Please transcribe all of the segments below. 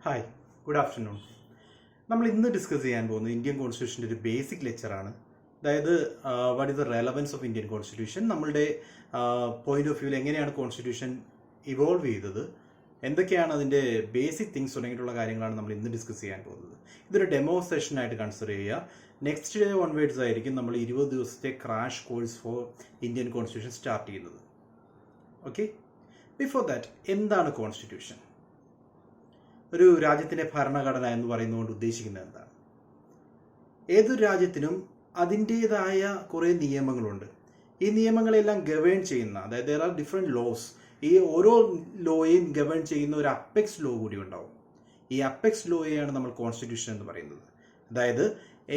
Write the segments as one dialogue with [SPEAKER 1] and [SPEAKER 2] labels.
[SPEAKER 1] Hi, good afternoon. നമ്മൾ ഇന്ന് discuss ചെയ്യാൻ പോകുന്നത് ഇന്ത്യൻ കോൺസ്റ്റിറ്റ്യൂഷൻ്റെ ഒരു ബേസിക് ലെക്ചറാണ്. അതായത് what is the relevance of Indian constitution, നമ്മളുടെ പോയിന്റ് ഓഫ് വ്യൂവിൽ എങ്ങനെയാണ് കോൺസ്റ്റിറ്റ്യൂഷൻ ഇവോൾവ് ചെയ്തത്, എന്തൊക്കെയാണ് അതിൻ്റെ ബേസിക് തിങ്സ് തുടങ്ങിയിട്ടുള്ള കാര്യങ്ങളാണ് നമ്മൾ ഇന്ന് ഡിസ്കസ് ചെയ്യാൻ പോകുന്നത്. ഇതൊരു ഡെമോ സെഷനായിട്ട് കൺസിഡർ ചെയ്യുക. നെക്സ്റ്റ് ഡേ ഓൺവേഡ്സ് ആയിരിക്കും നമ്മൾ 20 ദിവസത്തെ crash course for Indian constitution start ചെയ്യുന്നത്. ഓക്കെ, ബിഫോർ ദാറ്റ് എന്താണ് കോൺസ്റ്റിറ്റ്യൂഷൻ? ഒരു രാജ്യത്തിൻ്റെ ഭരണഘടന എന്ന് പറയുന്നതുകൊണ്ട് ഉദ്ദേശിക്കുന്നത് എന്താണ്? ഏതൊരു രാജ്യത്തിനും അതിൻ്റേതായ കുറേ നിയമങ്ങളുണ്ട്. ഈ നിയമങ്ങളെല്ലാം ഗവേൺ ചെയ്യുന്ന, അതായത് ദർ ആർ ഡിഫറെൻറ്റ് ലോസ്. ഈ ഓരോ ലോയെയും ഗവേൺ ചെയ്യുന്ന ഒരു അപ്പെക്സ് ലോ കൂടി ഉണ്ടാവും. ഈ അപ്പെക്സ് ലോയെയാണ് നമ്മൾ കോൺസ്റ്റിറ്റ്യൂഷൻ എന്ന് പറയുന്നത്. അതായത്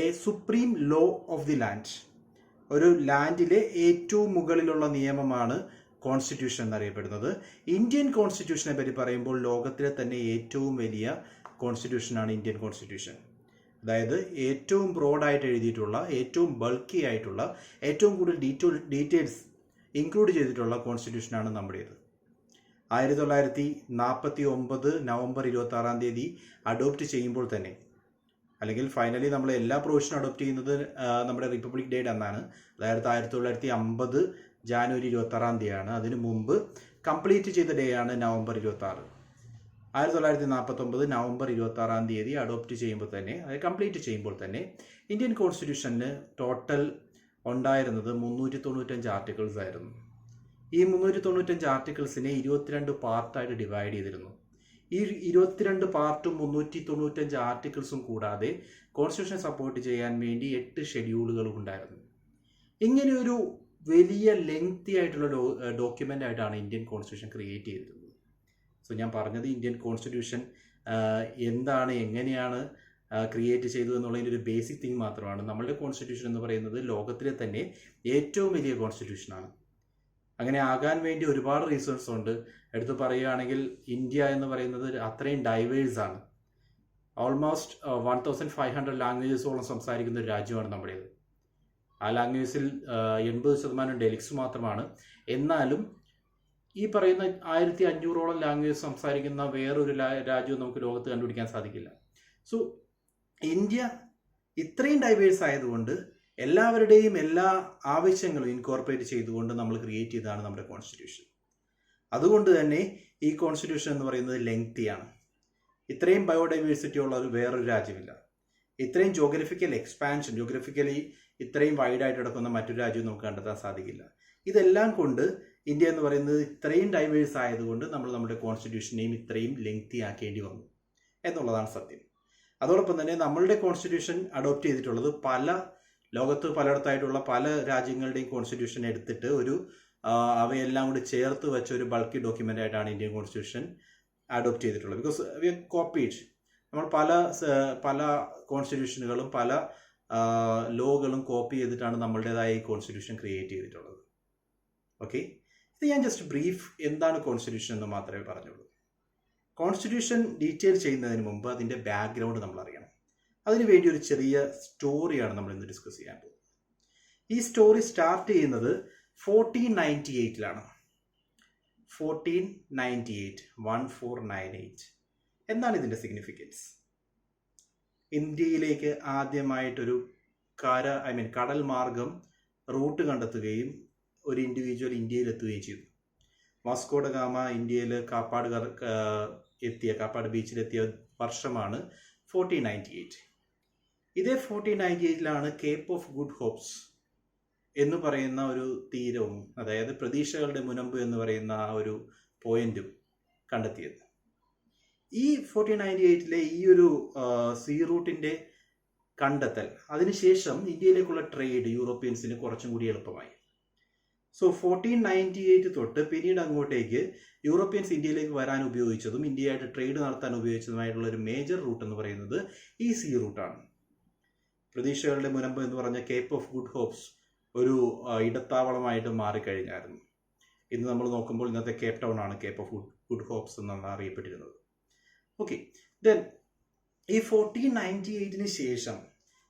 [SPEAKER 1] A supreme law of the land. ഒരു ലാൻഡിലെ ഏറ്റവും മുകളിലുള്ള നിയമമാണ് കോൺസ്റ്റിറ്റ്യൂഷൻ എന്നറിയപ്പെടുന്നത്. ഇന്ത്യൻ കോൺസ്റ്റിറ്റ്യൂഷനെ പറ്റി പറയുമ്പോൾ ലോകത്തിലെ തന്നെ ഏറ്റവും വലിയ കോൺസ്റ്റിറ്റ്യൂഷനാണ് ഇന്ത്യൻ കോൺസ്റ്റിറ്റ്യൂഷൻ. അതായത് ഏറ്റവും ബ്രോഡായിട്ട് എഴുതിയിട്ടുള്ള, ഏറ്റവും ബൾക്കി ആയിട്ടുള്ള, ഏറ്റവും കൂടുതൽ ഡീറ്റെയിൽസ് ഇൻക്ലൂഡ് ചെയ്തിട്ടുള്ള കോൺസ്റ്റിറ്റ്യൂഷനാണ് നമ്മുടേത്. 1949 നവംബർ 26 അഡോപ്റ്റ് ചെയ്യുമ്പോൾ തന്നെ, അല്ലെങ്കിൽ ഫൈനലി നമ്മൾ എല്ലാ പ്രൊവിഷനും അഡോപ്റ്റ് ചെയ്യുന്നത് നമ്മുടെ റിപ്പബ്ലിക് ഡേ അന്നാണ്. അതായത് 1950 ജാനുവരി 26 അതിനു മുമ്പ് കംപ്ലീറ്റ് ചെയ്ത ഡേ ആണ് നവംബർ 26. 1949 നവംബർ 26 അഡോപ്റ്റ് ചെയ്യുമ്പോൾ തന്നെ, അത് കംപ്ലീറ്റ് ചെയ്യുമ്പോൾ തന്നെ ഇന്ത്യൻ കോൺസ്റ്റിറ്റ്യൂഷന് ടോട്ടൽ ഉണ്ടായിരുന്നത് 395 ആർട്ടിക്കിൾസ് ആയിരുന്നു. ഈ 395 ആർട്ടിക്കിൾസിനെ 22 പാർട്ടായിട്ട് ഡിവൈഡ് ചെയ്തിരുന്നു. ഈ 22 പാർട്ടും 395 ആർട്ടിക്കിൾസും കൂടാതെ കോൺസ്റ്റിറ്റ്യൂഷൻ സപ്പോർട്ട് ചെയ്യാൻ വേണ്ടി 8 ഷെഡ്യൂളുകളും ഉണ്ടായിരുന്നു. ഇങ്ങനെയൊരു വലിയ ലെങ്തി ആയിട്ടുള്ള ഡോക്യുമെൻ്റ് ആയിട്ടാണ് ഇന്ത്യൻ കോൺസ്റ്റിറ്റ്യൂഷൻ ക്രിയേറ്റ് ചെയ്തിരുന്നത്. സോ ഞാൻ പറഞ്ഞത് ഇന്ത്യൻ കോൺസ്റ്റിറ്റ്യൂഷൻ എന്താണ്, എങ്ങനെയാണ് ക്രിയേറ്റ് ചെയ്തത് എന്നുള്ളതിൻ്റെ ഒരു ബേസിക് തിങ് മാത്രമാണ്. നമ്മളുടെ കോൺസ്റ്റിറ്റ്യൂഷൻ എന്ന് പറയുന്നത് ലോകത്തിലെ തന്നെ ഏറ്റവും വലിയ കോൺസ്റ്റിറ്റ്യൂഷനാണ്. അങ്ങനെ ആകാൻ വേണ്ടി ഒരുപാട് റീസൺസ് ഉണ്ട്. എടുത്തു പറയുകയാണെങ്കിൽ ഇന്ത്യ എന്ന് പറയുന്നത് അത്രയും ഡൈവേഴ്സ് ആണ്. ഓൾമോസ്റ്റ് 1500 ലാംഗ്വേജസോളം സംസാരിക്കുന്ന ഒരു രാജ്യമാണ് നമ്മുടേത്. ആ ലാംഗ്വേജിൽ 80% ഡെലിക്സ് മാത്രമാണ്. എന്നാലും ഈ പറയുന്ന 1500ഓളം ലാംഗ്വേജ് സംസാരിക്കുന്ന വേറൊരു രാജ്യവും നമുക്ക് ലോകത്ത് കണ്ടുപിടിക്കാൻ സാധിക്കില്ല. സോ ഇന്ത്യ ഇത്രയും ഡൈവേഴ്സ് ആയതുകൊണ്ട് എല്ലാവരുടെയും എല്ലാ ആവശ്യങ്ങളും ഇൻകോർപ്പറേറ്റ് ചെയ്തുകൊണ്ട് നമ്മൾ ക്രിയേറ്റ് ചെയ്തതാണ് നമ്മുടെ കോൺസ്റ്റിറ്റ്യൂഷൻ. അതുകൊണ്ട് തന്നെ ഈ കോൺസ്റ്റിറ്റ്യൂഷൻ എന്ന് പറയുന്നത് ലെങ്തിയാണ്. ഇത്രയും ബയോഡൈവേഴ്സിറ്റി ഉള്ള ഒരു വേറൊരു രാജ്യമില്ല. ഇത്രയും ജോഗ്രഫിക്കൽ എക്സ്പാൻഷൻ, ജോഗ്രഫിക്കലി ഇത്രയും വൈഡായിട്ട് കിടക്കുന്ന മറ്റൊരു രാജ്യവും നമുക്ക് കണ്ടെത്താൻ സാധിക്കില്ല. ഇതെല്ലാം കൊണ്ട് ഇന്ത്യ എന്ന് പറയുന്നത് ഇത്രയും ഡൈവേഴ്സ് ആയതുകൊണ്ട് നമ്മൾ നമ്മുടെ കോൺസ്റ്റിറ്റ്യൂഷനെയും ഇത്രയും ലെങ്തി ആക്കേണ്ടി വന്നു എന്നുള്ളതാണ് സത്യം. അതോടൊപ്പം തന്നെ നമ്മളുടെ കോൺസ്റ്റിറ്റ്യൂഷൻ അഡോപ്റ്റ് ചെയ്തിട്ടുള്ളത് ലോകത്ത് പലയിടത്തായിട്ടുള്ള പല രാജ്യങ്ങളുടെയും കോൺസ്റ്റിറ്റ്യൂഷൻ എടുത്തിട്ട് അവയെല്ലാം കൂടി ചേർത്ത് വെച്ച ഒരു ബൾക്കി ഡോക്യുമെൻ്റ് ആയിട്ടാണ് ഇന്ത്യൻ കോൺസ്റ്റിറ്റ്യൂഷൻ അഡോപ്റ്റ് ചെയ്തിട്ടുള്ളത്. Because we are copied. നമ്മൾ പല കോൺസ്റ്റിറ്റ്യൂഷനുകളും പല ലോകളും കോപ്പി ചെയ്തിട്ടാണ് നമ്മളുടേതായ ഈ കോൺസ്റ്റിറ്റ്യൂഷൻ ക്രിയേറ്റ് ചെയ്തിട്ടുള്ളത്. ഓക്കെ, ഇത് ഞാൻ ജസ്റ്റ് ബ്രീഫ് എന്താണ് കോൺസ്റ്റിറ്റ്യൂഷൻ എന്ന് മാത്രമേ പറഞ്ഞുള്ളൂ. കോൺസ്റ്റിറ്റ്യൂഷൻ ഡീറ്റെയിൽ ചെയ്യുന്നതിന് മുമ്പ് അതിൻ്റെ ബാക്ക്ഗ്രൗണ്ട് നമ്മൾ അറിയണം. അതിനുവേണ്ടി ഒരു ചെറിയ സ്റ്റോറിയാണ് നമ്മൾ ഇന്ന് ഡിസ്കസ് ചെയ്യാൻ പോകുന്നത്. ഈ സ്റ്റോറി സ്റ്റാർട്ട് ചെയ്യുന്നത് 1498 1498. എന്താണ് ഇതിൻ്റെ സിഗ്നിഫിക്കൻസ്? ഇന്ത്യയിലേക്ക് ആദ്യമായിട്ടൊരു കടൽ മാർഗം റൂട്ട് കണ്ടെത്തുകയും ഒരു ഇൻഡിവിജ്വൽ ഇന്ത്യയിലെത്തുകയും ചെയ്തു. വാസ്കോ ഡ ഗാമ ഇന്ത്യയിൽ കാപ്പാട് ബീച്ചിലെത്തിയ വർഷമാണ് 1498. ഇതേ 1498 കേപ്പ് ഓഫ് ഗുഡ് ഹോപ്സ് എന്ന് പറയുന്ന ഒരു തീരവും, അതായത് പ്രതീക്ഷകളുടെ മുനമ്പ് എന്ന് പറയുന്ന ആ ഒരു പോയിന്റും കണ്ടെത്തിയത്. ഈ 1498 ഈ ഒരു സീ റൂട്ടിൻ്റെ കണ്ടെത്തൽ അതിനുശേഷം ഇന്ത്യയിലേക്കുള്ള ട്രേഡ് യൂറോപ്യൻസിന് കുറച്ചും കൂടി എളുപ്പമായി. സോ 1498 തൊട്ട് പിന്നീട് അങ്ങോട്ടേക്ക് യൂറോപ്യൻസ് ഇന്ത്യയിലേക്ക് വരാൻ ഉപയോഗിച്ചതും ഇന്ത്യയായിട്ട് ട്രേഡ് നടത്താൻ ഉപയോഗിച്ചതുമായിട്ടുള്ള ഒരു മേജർ റൂട്ട് എന്ന് പറയുന്നത് ഈ സീ റൂട്ടാണ്. പ്രതീക്ഷകളുടെ മുനമ്പ് എന്ന് പറഞ്ഞ കേപ്പ് ഓഫ് ഗുഡ് ഹോപ്സ് ഒരു ഇടത്താവളമായിട്ട് മാറിക്കഴിഞ്ഞായിരുന്നു. ഇന്ന് നമ്മൾ നോക്കുമ്പോൾ ഇന്നത്തെ കേപ്പ് ടൗൺ ആണ് കേപ്പ് ഓഫ് ഗുഡ് ഹോപ്സ് എന്നാണ് അറിയപ്പെട്ടിരുന്നത്. ഓക്കെ, ദെൻ ഈ 1498 ശേഷം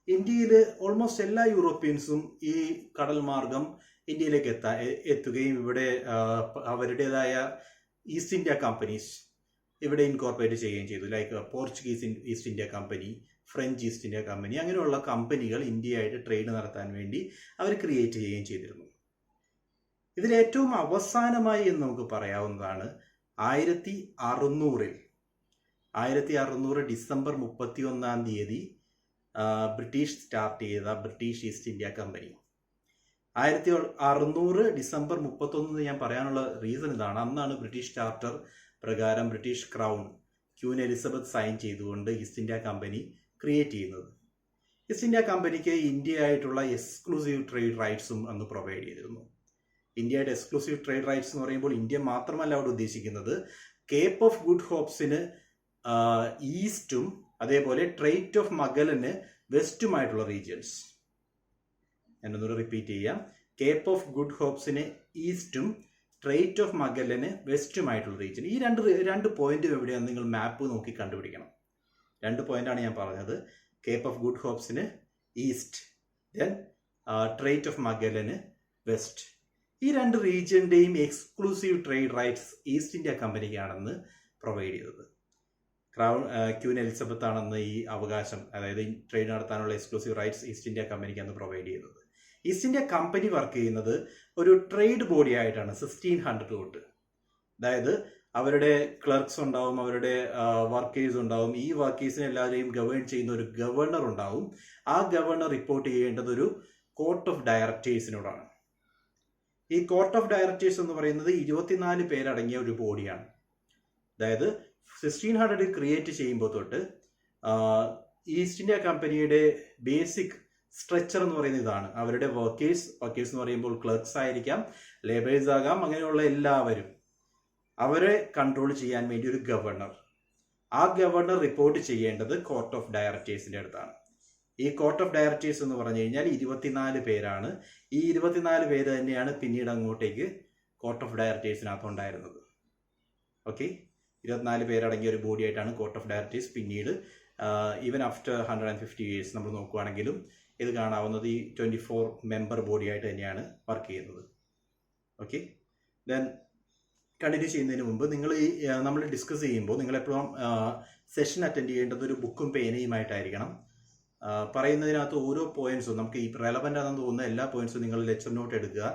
[SPEAKER 1] ഇന്ത്യയിൽ ഓൾമോസ്റ്റ് എല്ലാ യൂറോപ്യൻസും ഈ കടൽ മാർഗം ഇന്ത്യയിലേക്ക് എത്തുകയും ഇവിടെ അവരുടേതായ ഈസ്റ്റ് ഇന്ത്യ കമ്പനീസ് ഇവിടെ ഇൻകോർപ്പറേറ്റ് ചെയ്യുകയും ചെയ്തു. Like Portuguese east India company, French east India company, അങ്ങനെയുള്ള കമ്പനികൾ ഇന്ത്യയായിട്ട് ട്രേഡ് നടത്താൻ വേണ്ടി അവർ ക്രിയേറ്റ് ചെയ്യുകയും ചെയ്തിരുന്നു. ഇതിലേറ്റവും അവസാനമായി എന്ന് നമുക്ക് പറയാവുന്നതാണ് 1600 ഡിസംബർ 31 ബ്രിട്ടീഷ് സ്റ്റാർട്ട് ചെയ്ത British East India company. 1600 December 31 ഞാൻ പറയാനുള്ള റീസൺ ഇതാണ്. അന്നാണ് ബ്രിട്ടീഷ് ചാർട്ടർ പ്രകാരം British crown queen Elizabeth sign ചെയ്തുകൊണ്ട് ഈസ്റ്റ് ഇന്ത്യ കമ്പനി ക്രിയേറ്റ് ചെയ്യുന്നത്. ഈസ്റ്റ് ഇന്ത്യ കമ്പനിക്ക് ഇന്ത്യയായിട്ടുള്ള എക്സ്ക്ലൂസീവ് ട്രേഡ് റൈറ്റ്സും അന്ന് പ്രൊവൈഡ് ചെയ്തിരുന്നു. ഇന്ത്യയുടെ എക്സ്ക്ലൂസീവ് ട്രേഡ് റൈറ്റ്സ് എന്ന് പറയുമ്പോൾ ഇന്ത്യ മാത്രമല്ല അവിടെ ഉദ്ദേശിക്കുന്നത്, കേപ്പ് ഓഫ് ഗുഡ് ഹോപ്സിന് ഈസ്റ്റും അതേപോലെ ട്രേറ്റ് ഓഫ് മഗലന് വെസ്റ്റുമായിട്ടുള്ള റീജിയൻസ്. ഞാനൊന്നുകൂടെ റിപ്പീറ്റ് ചെയ്യാം. കേപ്പ് ഓഫ് ഗുഡ് ഹോപ്സിന് ഈസ്റ്റും ട്രേറ്റ് ഓഫ് മഗലന് വെസ്റ്റുമായിട്ടുള്ള റീജിയൻ. ഈ രണ്ട് പോയിന്റും എവിടെയാണ് നിങ്ങൾ മാപ്പ് നോക്കി കണ്ടുപിടിക്കണം. 2 പോയിന്റാണ് ഞാൻ പറഞ്ഞത്. കേപ്പ് ഓഫ് ഗുഡ് ഹോപ്സിന് ഈസ്റ്റ്, ദെൻ ട്രേറ്റ് ഓഫ് മഗലന് വെസ്റ്റ്. ഈ 2 റീജിയന്റെയും exclusive trade rights East India കമ്പനിക്കാണെന്ന് പ്രൊവൈഡ് ചെയ്തത്. ക്യൂൻ എലിസബത്ത് ആണെന്ന് ഈ അവകാശം, അതായത് ട്രേഡ് നടത്താനുള്ള എക്സ്ക്ലൂസീവ് റൈറ്റ്സ് ഈസ്റ്റ് ഇന്ത്യ കമ്പനിക്ക് അന്ന് പ്രൊവൈഡ് ചെയ്തത്. ഈസ്റ്റ് ഇന്ത്യ കമ്പനി വർക്ക് ചെയ്യുന്നത് ഒരു ട്രേഡ് ബോഡി ആയിട്ടാണ് 1600 തൊട്ട്. അതായത് അവരുടെ ക്ലർക്സ് ഉണ്ടാവും, അവരുടെ വർക്കേഴ്സ് ഉണ്ടാവും. ഈ വർക്കേഴ്സിനെ എല്ലാവരെയും ഗവേൺ ചെയ്യുന്ന ഒരു ഗവർണർ ഉണ്ടാവും. ആ ഗവർണർ റിപ്പോർട്ട് ചെയ്യേണ്ടത് ഒരു കോർട്ട് ഓഫ് ഡയറക്ടേഴ്സിനോടാണ്. ഈ കോർട്ട് ഓഫ് ഡയറക്ടേഴ്സ് എന്ന് പറയുന്നത് 24 പേരടങ്ങിയ ഒരു ബോഡിയാണ്. അതായത് 1600 ക്രിയേറ്റ് ചെയ്യുമ്പോൾ തൊട്ട് ഈസ്റ്റ് ഇന്ത്യ കമ്പനിയുടെ ബേസിക് സ്ട്രക്ചർ എന്ന് പറയുന്നത് ഇതാണ്. അവരുടെ വർക്കേഴ്സ് എന്ന് പറയുമ്പോൾ ക്ലർക്സ് ആയിരിക്കാം, ലേബേഴ്സ് ആകാം, അങ്ങനെയുള്ള എല്ലാവരും അവരെ കൺട്രോൾ ചെയ്യാൻ വേണ്ടി ഒരു ഗവർണർ. ആ ഗവർണർ റിപ്പോർട്ട് ചെയ്യേണ്ടത് കോർട്ട് ഓഫ് ഡയറക്ടേഴ്സിന്റെ അടുത്താണ്. ഈ കോർട്ട് ഓഫ് ഡയറക്ടേഴ്സ് എന്ന് പറഞ്ഞു കഴിഞ്ഞാൽ 24 പേരാണ്. ഈ 24 പേര് തന്നെയാണ് പിന്നീട് അങ്ങോട്ടേക്ക് കോർട്ട് ഓഫ് ഡയറക്ടേഴ്സിനകത്ത് ഉണ്ടായിരുന്നത്. ഓക്കെ, 24 പേരടങ്ങിയ ഒരു ബോഡി ആയിട്ടാണ് കോർട്ട് ഓഫ് ഡയറക്ടേഴ്സ് പിന്നീട് ഈവൻ ആഫ്റ്റർ 150 ഇയേഴ്സ് നമ്മൾ നോക്കുകയാണെങ്കിലും ഇത് കാണാവുന്നത് ഈ 24 മെമ്പർ ബോഡി ആയിട്ട് തന്നെയാണ് വർക്ക് ചെയ്യുന്നത്. ഓക്കെ, ദെൻ കണ്ടിന്യൂ ചെയ്യുന്നതിന് മുമ്പ് നമ്മൾ ഡിസ്കസ് ചെയ്യുമ്പോൾ നിങ്ങളെപ്പോഴും സെഷൻ അറ്റൻഡ് ചെയ്യേണ്ടത് ഒരു ബുക്കും പേനയുമായിട്ടായിരിക്കണം. പറയുന്നതിനകത്ത് ഓരോ പോയിന്റ്സും നമുക്ക് ഈ റെലവൻ്റ് ആണെന്ന് തോന്നുന്ന എല്ലാ പോയിന്റ്സും നിങ്ങൾ ലെക്ചർ നോട്ട് എടുക്കുക.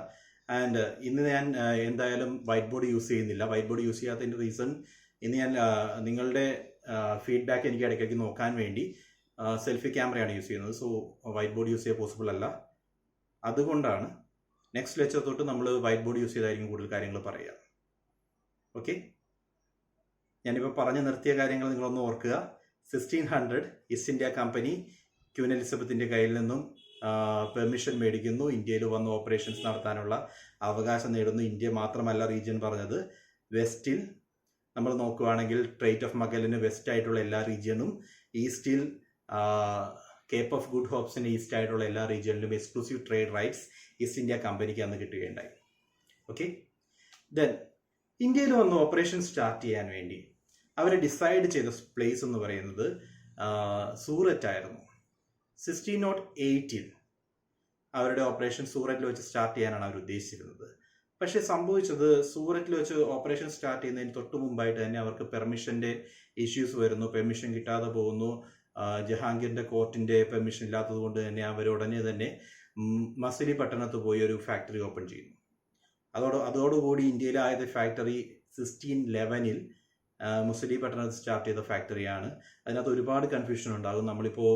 [SPEAKER 1] ആൻഡ് ഇന്ന് ഞാൻ എന്തായാലും വൈറ്റ് ബോർഡ് യൂസ് ചെയ്യുന്നില്ല. വൈറ്റ് ബോർഡ് യൂസ് ചെയ്യാത്തതിൻ്റെ റീസൺ, ഇന്ന് ഞാൻ നിങ്ങളുടെ ഫീഡ്ബാക്ക് എനിക്ക് ഇടയ്ക്കിടയ്ക്ക് നോക്കാൻ വേണ്ടി സെൽഫി ക്യാമറയാണ് യൂസ് ചെയ്യുന്നത്. സോ വൈറ്റ് ബോർഡ് യൂസ് ചെയ്യാൻ പോസിബിൾ അല്ല. അതുകൊണ്ടാണ് നെക്സ്റ്റ് ലെക്ചർ തൊട്ട് നമ്മൾ വൈറ്റ് ബോർഡ് യൂസ് ചെയ്തായിരിക്കും കൂടുതൽ കാര്യങ്ങൾ പറയുക. ഓക്കെ, ഞാനിപ്പോൾ പറഞ്ഞു നിർത്തിയ കാര്യങ്ങൾ നിങ്ങളൊന്ന് ഓർക്കുക. 1600 ഈസ്റ്റ് ഇന്ത്യ കമ്പനി ക്യൂൻ എലിസബത്തിന്റെ കയ്യിൽ നിന്നും പെർമിഷൻ മേടിക്കുന്നു. ഇന്ത്യയിൽ വന്ന് ഓപ്പറേഷൻസ് നടത്താനുള്ള അവകാശം നേടുന്നു. ഇന്ത്യ മാത്രമല്ല റീജിയൻ പറഞ്ഞത്, വെസ്റ്റിൽ നമ്മൾ നോക്കുകയാണെങ്കിൽ ട്രേറ്റ് ഓഫ് മഗലിന് വെസ്റ്റ് ആയിട്ടുള്ള എല്ലാ റീജിയനും, ഈസ്റ്റിൽ കേപ്പ് ഓഫ് ഗുഡ് ഹോപ്സിന് ഈസ്റ്റ് ആയിട്ടുള്ള എല്ലാ റീജിയനിലും exclusive trade rights East India കമ്പനിക്ക് അന്ന് കിട്ടുകയുണ്ടായി. ഓക്കെ, ദെൻ ഇന്ത്യയിൽ വന്ന് ഓപ്പറേഷൻ സ്റ്റാർട്ട് ചെയ്യാൻ വേണ്ടി അവർ ഡിസൈഡ് ചെയ്ത പ്ലേസ് എന്ന് പറയുന്നത് സൂററ്റ് ആയിരുന്നു. 1608 അവരുടെ ഓപ്പറേഷൻ സൂററ്റിൽ വെച്ച് സ്റ്റാർട്ട് ചെയ്യാനാണ് അവർ ഉദ്ദേശിച്ചിരുന്നത്. പക്ഷെ സംഭവിച്ചത്, സൂററ്റിൽ വെച്ച് ഓപ്പറേഷൻ സ്റ്റാർട്ട് ചെയ്യുന്നതിന് തൊട്ട് മുമ്പായിട്ട് തന്നെ അവർക്ക് പെർമിഷന്റെ ഇഷ്യൂസ് വരുന്നു. പെർമിഷൻ കിട്ടാതെ പോകുന്നു. ജഹാംഗീറിന്റെ കോർട്ടിന്റെ പെർമിഷൻ ഇല്ലാത്തത് കൊണ്ട് തന്നെ അവർ ഉടനെ തന്നെ മസിലിപട്ടണത്ത് പോയി ഒരു ഫാക്ടറി ഓപ്പൺ ചെയ്യുന്നു. അതോടുകൂടി ഇന്ത്യയിലെ ആദ്യത്തെ ഫാക്ടറി 1611 മസിലിപട്ടണത്ത് സ്റ്റാർട്ട് ചെയ്ത ഫാക്ടറിയാണ്. അതിനകത്ത് ഒരുപാട് കൺഫ്യൂഷൻ ഉണ്ടാകും. നമ്മളിപ്പോൾ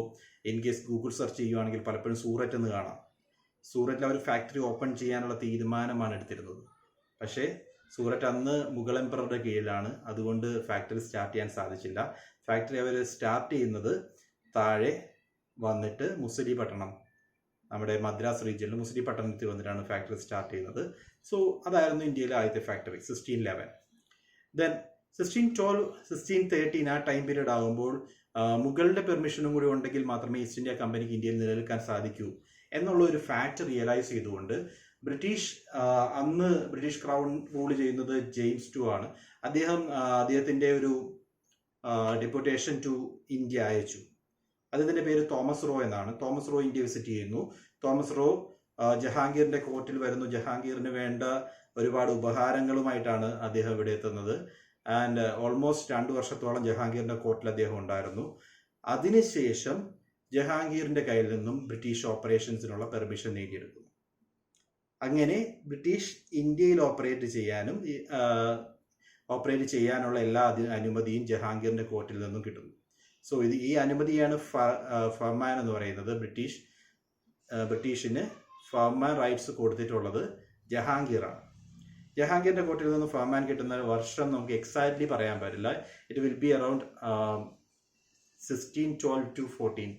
[SPEAKER 1] ഇൻ കേസ് ഗൂഗിൾ സെർച്ച് ചെയ്യുവാണെങ്കിൽ പലപ്പോഴും സൂററ്റ് എന്ന് കാണാം. സൂററ്റിൽ അവർ ഫാക്ടറി ഓപ്പൺ ചെയ്യാനുള്ള തീരുമാനമാണ് എടുത്തിരുന്നത്. പക്ഷേ സൂററ്റ് അന്ന് മുഗൾ എംപററുടെ കീഴിലാണ്. അതുകൊണ്ട് ഫാക്ടറി സ്റ്റാർട്ട് ചെയ്യാൻ സാധിച്ചില്ല. ഫാക്ടറി അവർ സ്റ്റാർട്ട് ചെയ്യുന്നത് താഴെ വന്നിട്ട് മുസിലിപട്ടണം, നമ്മുടെ മദ്രാസ് റീജിയനിൽ മുസിലിപട്ടണത്തിൽ വന്നിട്ടാണ് ഫാക്ടറി സ്റ്റാർട്ട് ചെയ്യുന്നത്. സോ അതായിരുന്നു ഇന്ത്യയിലെ ആദ്യത്തെ ഫാക്ടറി 1611. ദെൻ 1612, 1613 ആ ടൈം പീരീഡ് ആകുമ്പോൾ മുഗളുടെ പെർമിഷനും കൂടി ഉണ്ടെങ്കിൽ മാത്രമേ ഈസ്റ്റ് ഇന്ത്യ കമ്പനിക്ക് ഇന്ത്യയിൽ നിലനിൽക്കാൻ സാധിക്കൂ എന്നുള്ള ഒരു ഫാക്ട് റിയലൈസ് ചെയ്തുകൊണ്ട് അന്ന് ബ്രിട്ടീഷ് ക്രൗൺ റൂൾ ചെയ്യുന്നത് ജെയിംസ് II ആണ്. അദ്ദേഹത്തിന്റെ ഒരു ഡെപ്യൂട്ടേഷൻ ടു ഇന്ത്യ അയച്ചു. അദ്ദേഹത്തിന്റെ പേര് തോമസ് റോ എന്നാണ്. തോമസ് റോ ഇന്ത്യ വിസിറ്റ് ചെയ്യുന്നു. തോമസ് റോ ജഹാംഗീറിന്റെ കോർട്ടിൽ വരുന്നു. ജഹാംഗീറിന് വേണ്ട ഒരുപാട് ഉപഹാരങ്ങളുമായിട്ടാണ് അദ്ദേഹം ഇവിടെ എത്തുന്നത്. ആൻഡ് ഓൾമോസ്റ്റ് 2 വർഷത്തോളം ജഹാംഗീറിന്റെ കോർട്ടിൽ അദ്ദേഹം ഉണ്ടായിരുന്നു. അതിനുശേഷം ജഹാംഗീറിന്റെ കയ്യിൽ നിന്നും ബ്രിട്ടീഷ് ഓപ്പറേഷൻസിനുള്ള പെർമിഷൻ നേടിയെടുക്കുന്നു. അങ്ങനെ ബ്രിട്ടീഷ് ഇന്ത്യയിൽ ഓപ്പറേറ്റ് ചെയ്യാനുള്ള എല്ലാ അനുമതിയും ജഹാംഗീറിന്റെ കോർട്ടിൽ നിന്നും കിട്ടുന്നു. സോ ഈ അനുമതിയാണ് ഫർമാൻ എന്ന് പറയുന്നത്. ബ്രിട്ടീഷിന് ഫർമാൻ റൈറ്റ്സ് കൊടുത്തിട്ടുള്ളത് ജഹാംഗീറാണ്. ജഹാംഗീറിന്റെ കോർട്ടിൽ നിന്ന് ഫർമാൻ കിട്ടുന്ന വർഷം നമുക്ക് എക്സാക്ട്ലി പറയാൻ പറ്റില്ല. It will be around 1612 to 14.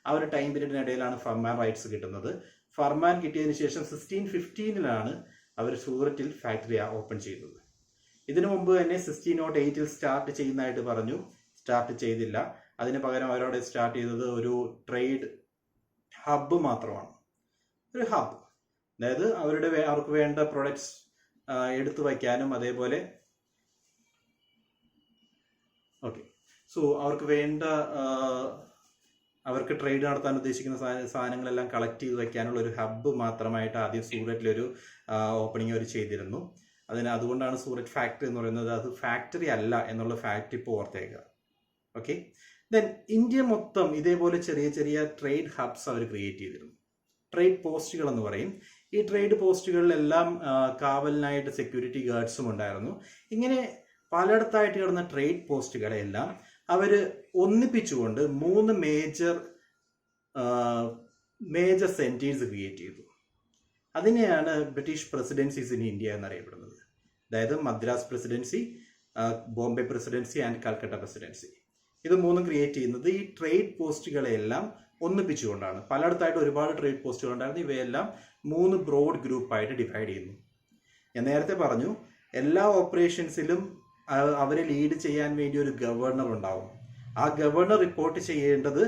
[SPEAKER 1] ആ ഒരു ടൈം പീരീഡിനിടയിലാണ് ഫർമാൻ റൈറ്റ്സ് കിട്ടുന്നത്. ഫർമാൻ കിട്ടിയതിന് ശേഷം 1615 അവർ സൂററ്റിൽ ഫാക്ടറി ഓപ്പൺ ചെയ്തത്. ഇതിനു മുമ്പ് തന്നെ 1608 സ്റ്റാർട്ട് ചെയ്യുന്നതായിട്ട് പറഞ്ഞു. സ്റ്റാർട്ട് ചെയ്തില്ല. അതിന് പകരം അവരവിടെ സ്റ്റാർട്ട് ചെയ്തത് ഒരു ട്രേഡ് ഹബ്ബ് മാത്രമാണ്. ഒരു ഹബ്, അതായത് അവർക്ക് വേണ്ട പ്രൊഡക്ട്സ് എടുത്തു വയ്ക്കാനും അതേപോലെ അവർക്ക് ട്രേഡ് നടത്താൻ ഉദ്ദേശിക്കുന്ന സാധനങ്ങളെല്ലാം കളക്ട് ചെയ്ത് വയ്ക്കാനുള്ള ഒരു ഹബ്ബ് മാത്രമായിട്ട് ആദ്യം സൂററ്റിലൊരു ഓപ്പണിംഗ് അവർ ചെയ്തിരുന്നു. അതുകൊണ്ടാണ് സൂററ്റ് ഫാക്ടറി എന്ന് പറയുന്നത്. അത് ഫാക്ടറി അല്ല എന്നുള്ള ഫാക്ട് ഇപ്പോൾ ഓർത്തേക്കുക. ഓക്കെ, ദെൻ ഇന്ത്യ മൊത്തം ഇതേപോലെ ചെറിയ ചെറിയ ട്രേഡ് ഹബ്സ് അവർ ക്രിയേറ്റ് ചെയ്തിരുന്നു. ട്രേഡ് പോസ്റ്റുകൾ എന്ന് പറയും. ഈ ട്രേഡ് പോസ്റ്റുകളിലെല്ലാം കാവലിനായിട്ട് സെക്യൂരിറ്റി ഗാർഡ്സും ഉണ്ടായിരുന്നു. ഇങ്ങനെ പലയിടത്തായിട്ട് കിടന്ന ട്രേഡ് പോസ്റ്റുകളെല്ലാം അവർ ഒന്നിപ്പിച്ചുകൊണ്ട് 3 മേജർ സെന്റേഴ്സ് ക്രിയേറ്റ് ചെയ്തു. അതിനെയാണ് ബ്രിട്ടീഷ് പ്രസിഡൻസീസ് ഇൻ ഇന്ത്യ എന്നറിയപ്പെടുന്നത്. അതായത് Madras presidency, Bombay presidency and Calcutta presidency. ഇത് 3 ക്രിയേറ്റ് ചെയ്യുന്നത് ഈ ട്രേഡ് പോസ്റ്റുകളെല്ലാം ഒന്നിപ്പിച്ചുകൊണ്ടാണ്. പലയിടത്തായിട്ട് ഒരുപാട് ട്രേഡ് പോസ്റ്റുകൾ ഉണ്ടായിരുന്നു. ഇവയെല്ലാം 3 ബ്രോഡ് ഗ്രൂപ്പായിട്ട് ഡിവൈഡ് ചെയ്യുന്നു. ഞാൻ നേരത്തെ പറഞ്ഞു, എല്ലാ ഓപ്പറേഷൻസിലും അവരെ ലീഡ് ചെയ്യാൻ വേണ്ടി ഒരു ഗവർണർ ഉണ്ടാവും. ആ ഗവർണർ റിപ്പോർട്ട് ചെയ്യേണ്ടത്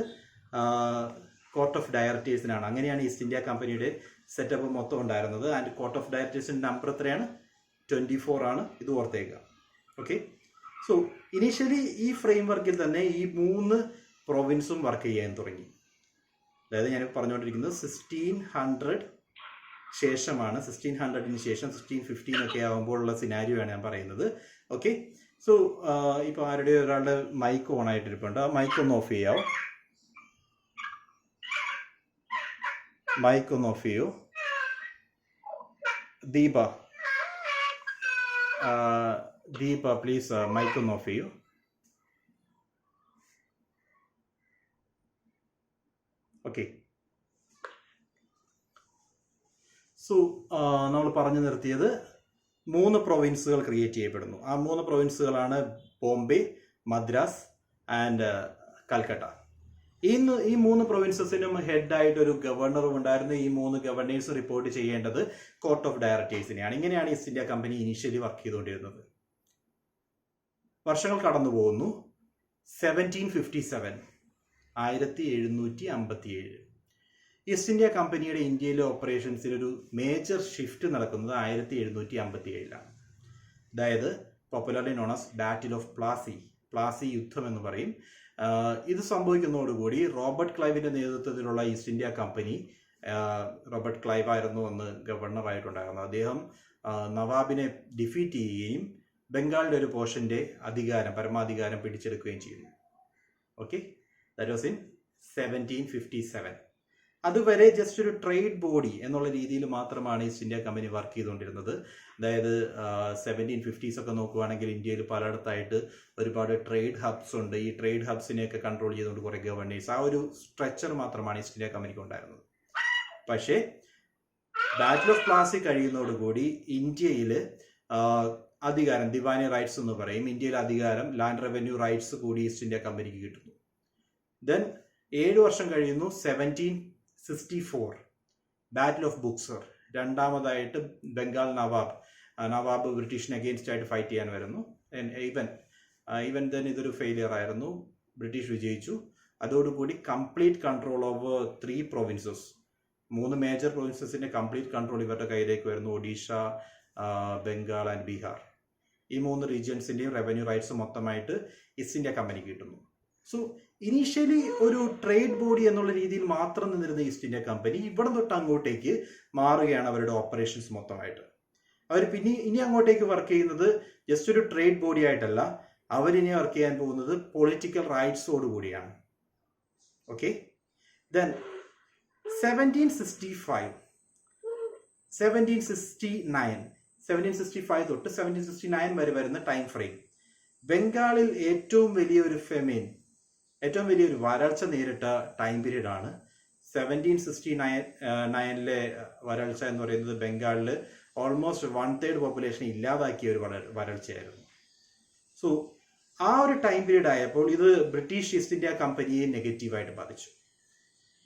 [SPEAKER 1] കോർട്ട് ഓഫ് ഡയറക്ടേഴ്സിനാണ്. അങ്ങനെയാണ് ഈസ്റ്റ് ഇന്ത്യ കമ്പനിയുടെ സെറ്റപ്പ് മൊത്തം ഉണ്ടായിരുന്നത്. ആൻഡ് കോർട്ട് ഓഫ് ഡയറക്ടേഴ്സിന്റെ നമ്പർ എത്രയാണ്? 24 ആണ്. ഇത് ഓർത്തേക്കുക. ഓക്കെ, സോ ഇനീഷ്യലി ഈ ഫ്രെയിം വർക്കിൽ തന്നെ ഈ 3 പ്രൊവിൻസും വർക്ക് ചെയ്യാൻ തുടങ്ങി. അതായത് ഞാൻ പറഞ്ഞുകൊണ്ടിരിക്കുന്നത് 1600 ശേഷമാണ്. 1600-ന് ശേഷം 1615 ഒക്കെ ആകുമ്പോഴുള്ള സിനാരിയോയാണ് ഞാൻ പറയുന്നത്. ഓക്കെ, സോ ഇപ്പോൾ ഒരാളുടെ മൈക്ക് ഓൺ ആയിട്ടിരിപ്പുണ്ട്. ആ മൈക്ക് ഒന്ന് ഓഫ് ചെയ്യാവോ? മൈക്ക് ഒന്ന് ഓഫ് ചെയ്യൂ. ദീപ പ്ലീസ് മൈക്ക് ഒന്ന് ഓഫ് ചെയ്യൂ. ഓക്കെ, സോ നമ്മൾ പറഞ്ഞു നിർത്തിയത് 3 പ്രൊവിൻസുകൾ ക്രിയേറ്റ് ചെയ്യപ്പെടുന്നു. ആ 3 പ്രൊവിൻസുകളാണ് ബോംബെ, മദ്രാസ് ആൻഡ് കൽക്കട്ട. ഈ 3 പ്രൊവിൻസസിനും ഹെഡായിട്ട് ഒരു ഗവർണറും ഉണ്ടായിരുന്നു. ഈ 3 ഗവർണേഴ്സ് റിപ്പോർട്ട് ചെയ്യേണ്ടത് കോർട്ട് ഓഫ് ഡയറക്ടേഴ്സിനെയാണ്. ഇങ്ങനെയാണ് east India company initially work ചെയ്തുകൊണ്ടിരുന്നത്. വർഷങ്ങൾ കടന്നു പോകുന്നു. 1757 ഈസ്റ്റ് ഇന്ത്യ കമ്പനിയുടെ ഇന്ത്യയിലെ ഓപ്പറേഷൻസിൽ ഒരു മേജർ ഷിഫ്റ്റ് നടക്കുന്നത് 1757 അതായത് popularly known as battle of Plassey യുദ്ധം എന്ന് പറയും. ഇത് സംഭവിക്കുന്നതോടുകൂടി റോബർട്ട് ക്ലൈവിന്റെ നേതൃത്വത്തിലുള്ള east India company, Robert Clive ആയിരുന്നു അന്ന് ഗവർണർ ആയിട്ടുണ്ടായിരുന്നത്, അദ്ദേഹം നവാബിനെ ഡിഫീറ്റ് ചെയ്യുകയും ബംഗാളിന്റെ ഒരു പോർഷന്റെ പരമാധികാരം പിടിച്ചെടുക്കുകയും ചെയ്യുന്നു. Okay, that was in 1757. അതുവരെ ജസ്റ്റ് ഒരു ട്രേഡ് ബോഡി എന്നുള്ള രീതിയിൽ മാത്രമാണ് ഈസ്റ്റ് ഇന്ത്യ കമ്പനി വർക്ക് ചെയ്തുകൊണ്ടിരുന്നത്. അതായത് 1750s ഒക്കെ നോക്കുകയാണെങ്കിൽ ഇന്ത്യയിൽ പലയിടത്തായിട്ട് ഒരുപാട് ട്രേഡ് ഹബ്സ് ഉണ്ട്. ഈ ട്രേഡ് ഹബ്സിനെയൊക്കെ കൺട്രോൾ ചെയ്തുകൊണ്ട് കുറേ ഗവർണേഴ്സ്, ആ ഒരു സ്ട്രക്ചർ മാത്രമാണ് ഈസ്റ്റ് ഇന്ത്യ കമ്പനിക്ക് ഉണ്ടായിരുന്നത്. പക്ഷേ ബാറ്റിൽ ഓഫ് പ്ലാസി കഴിയുന്നതോടുകൂടി ഇന്ത്യയിൽ ദിവാനി റൈറ്റ്സ് എന്ന് പറയും, ഇന്ത്യയിലെ ലാൻഡ് റവന്യൂ റൈറ്റ്സ് കൂടി ഈസ്റ്റ് ഇന്ത്യ കമ്പനിക്ക് കിട്ടുന്നു. ദെൻ 7 വർഷം കഴിയുന്നു. 1764 ബാറ്റിൽ ഓഫ് ബുക്സർ. രണ്ടാമതായിട്ട് ബംഗാൾ നവാബ് ബ്രിട്ടീഷിന് അഗെയിൻസ്റ്റ് ആയിട്ട് ഫൈറ്റ് ചെയ്യാൻ വരുന്നു. ഈവൻ ദെൻ ഇതൊരു ഫെയിലിയർ ആയിരുന്നു. ബ്രിട്ടീഷ് വിജയിച്ചു. അതോടുകൂടി complete control over 3 provinces, 3 major പ്രൊവിൻസസിന്റെ കംപ്ലീറ്റ് കൺട്രോൾ ഇവരുടെ കയ്യിലേക്ക് വരുന്നു. ഒഡീഷ, ബംഗാൾ ആൻഡ് ബീഹാർ. ഈ 3 റീജിയൻസിന്റെയും റവന്യൂ റൈറ്റ്സ് മൊത്തമായിട്ട് ഈസ്റ്റ് ഇന്ത്യ കമ്പനിക്ക് കിട്ടുന്നു. സോ ഇനീഷ്യലി ഒരു ട്രേഡ് ബോഡി എന്നുള്ള രീതിയിൽ മാത്രം നിന്നിരുന്ന ഈസ്റ്റ് ഇന്ത്യ കമ്പനി ഇവിടെ തൊട്ട് അങ്ങോട്ടേക്ക് മാറുകയാണ് അവരുടെ ഓപ്പറേഷൻസ് മൊത്തമായിട്ട്. അവർ ഇനി അങ്ങോട്ടേക്ക് വർക്ക് ചെയ്യുന്നത് ജസ്റ്റ് ഒരു ട്രേഡ് ബോഡി ആയിട്ടല്ല, അവരിനി വർക്ക് ചെയ്യാൻ പോകുന്നത് പൊളിറ്റിക്കൽ റൈറ്റ്സോട് കൂടിയാണ്. ഓക്കെ, ദെൻ 1765 തൊട്ട് 1769 വരെ വരുന്ന ടൈം ഫ്രെയിം, ബംഗാളിൽ ഏറ്റവും വലിയൊരു വരൾച്ച നേരിട്ട ടൈം പീരീഡ് ആണ്. 1769 വരൾച്ച എന്ന് പറയുന്നത് ബംഗാളിൽ ഓൾമോസ്റ്റ് 1/3 പോപ്പുലേഷൻ ഇല്ലാതാക്കിയ ഒരു വരൾച്ചയായിരുന്നു. സോ ആ ഒരു ടൈം പീരീഡ് ആയപ്പോൾ ഇത് ബ്രിട്ടീഷ് ഈസ്റ്റ് ഇന്ത്യ കമ്പനിയെ നെഗറ്റീവായിട്ട് ബാധിച്ചു.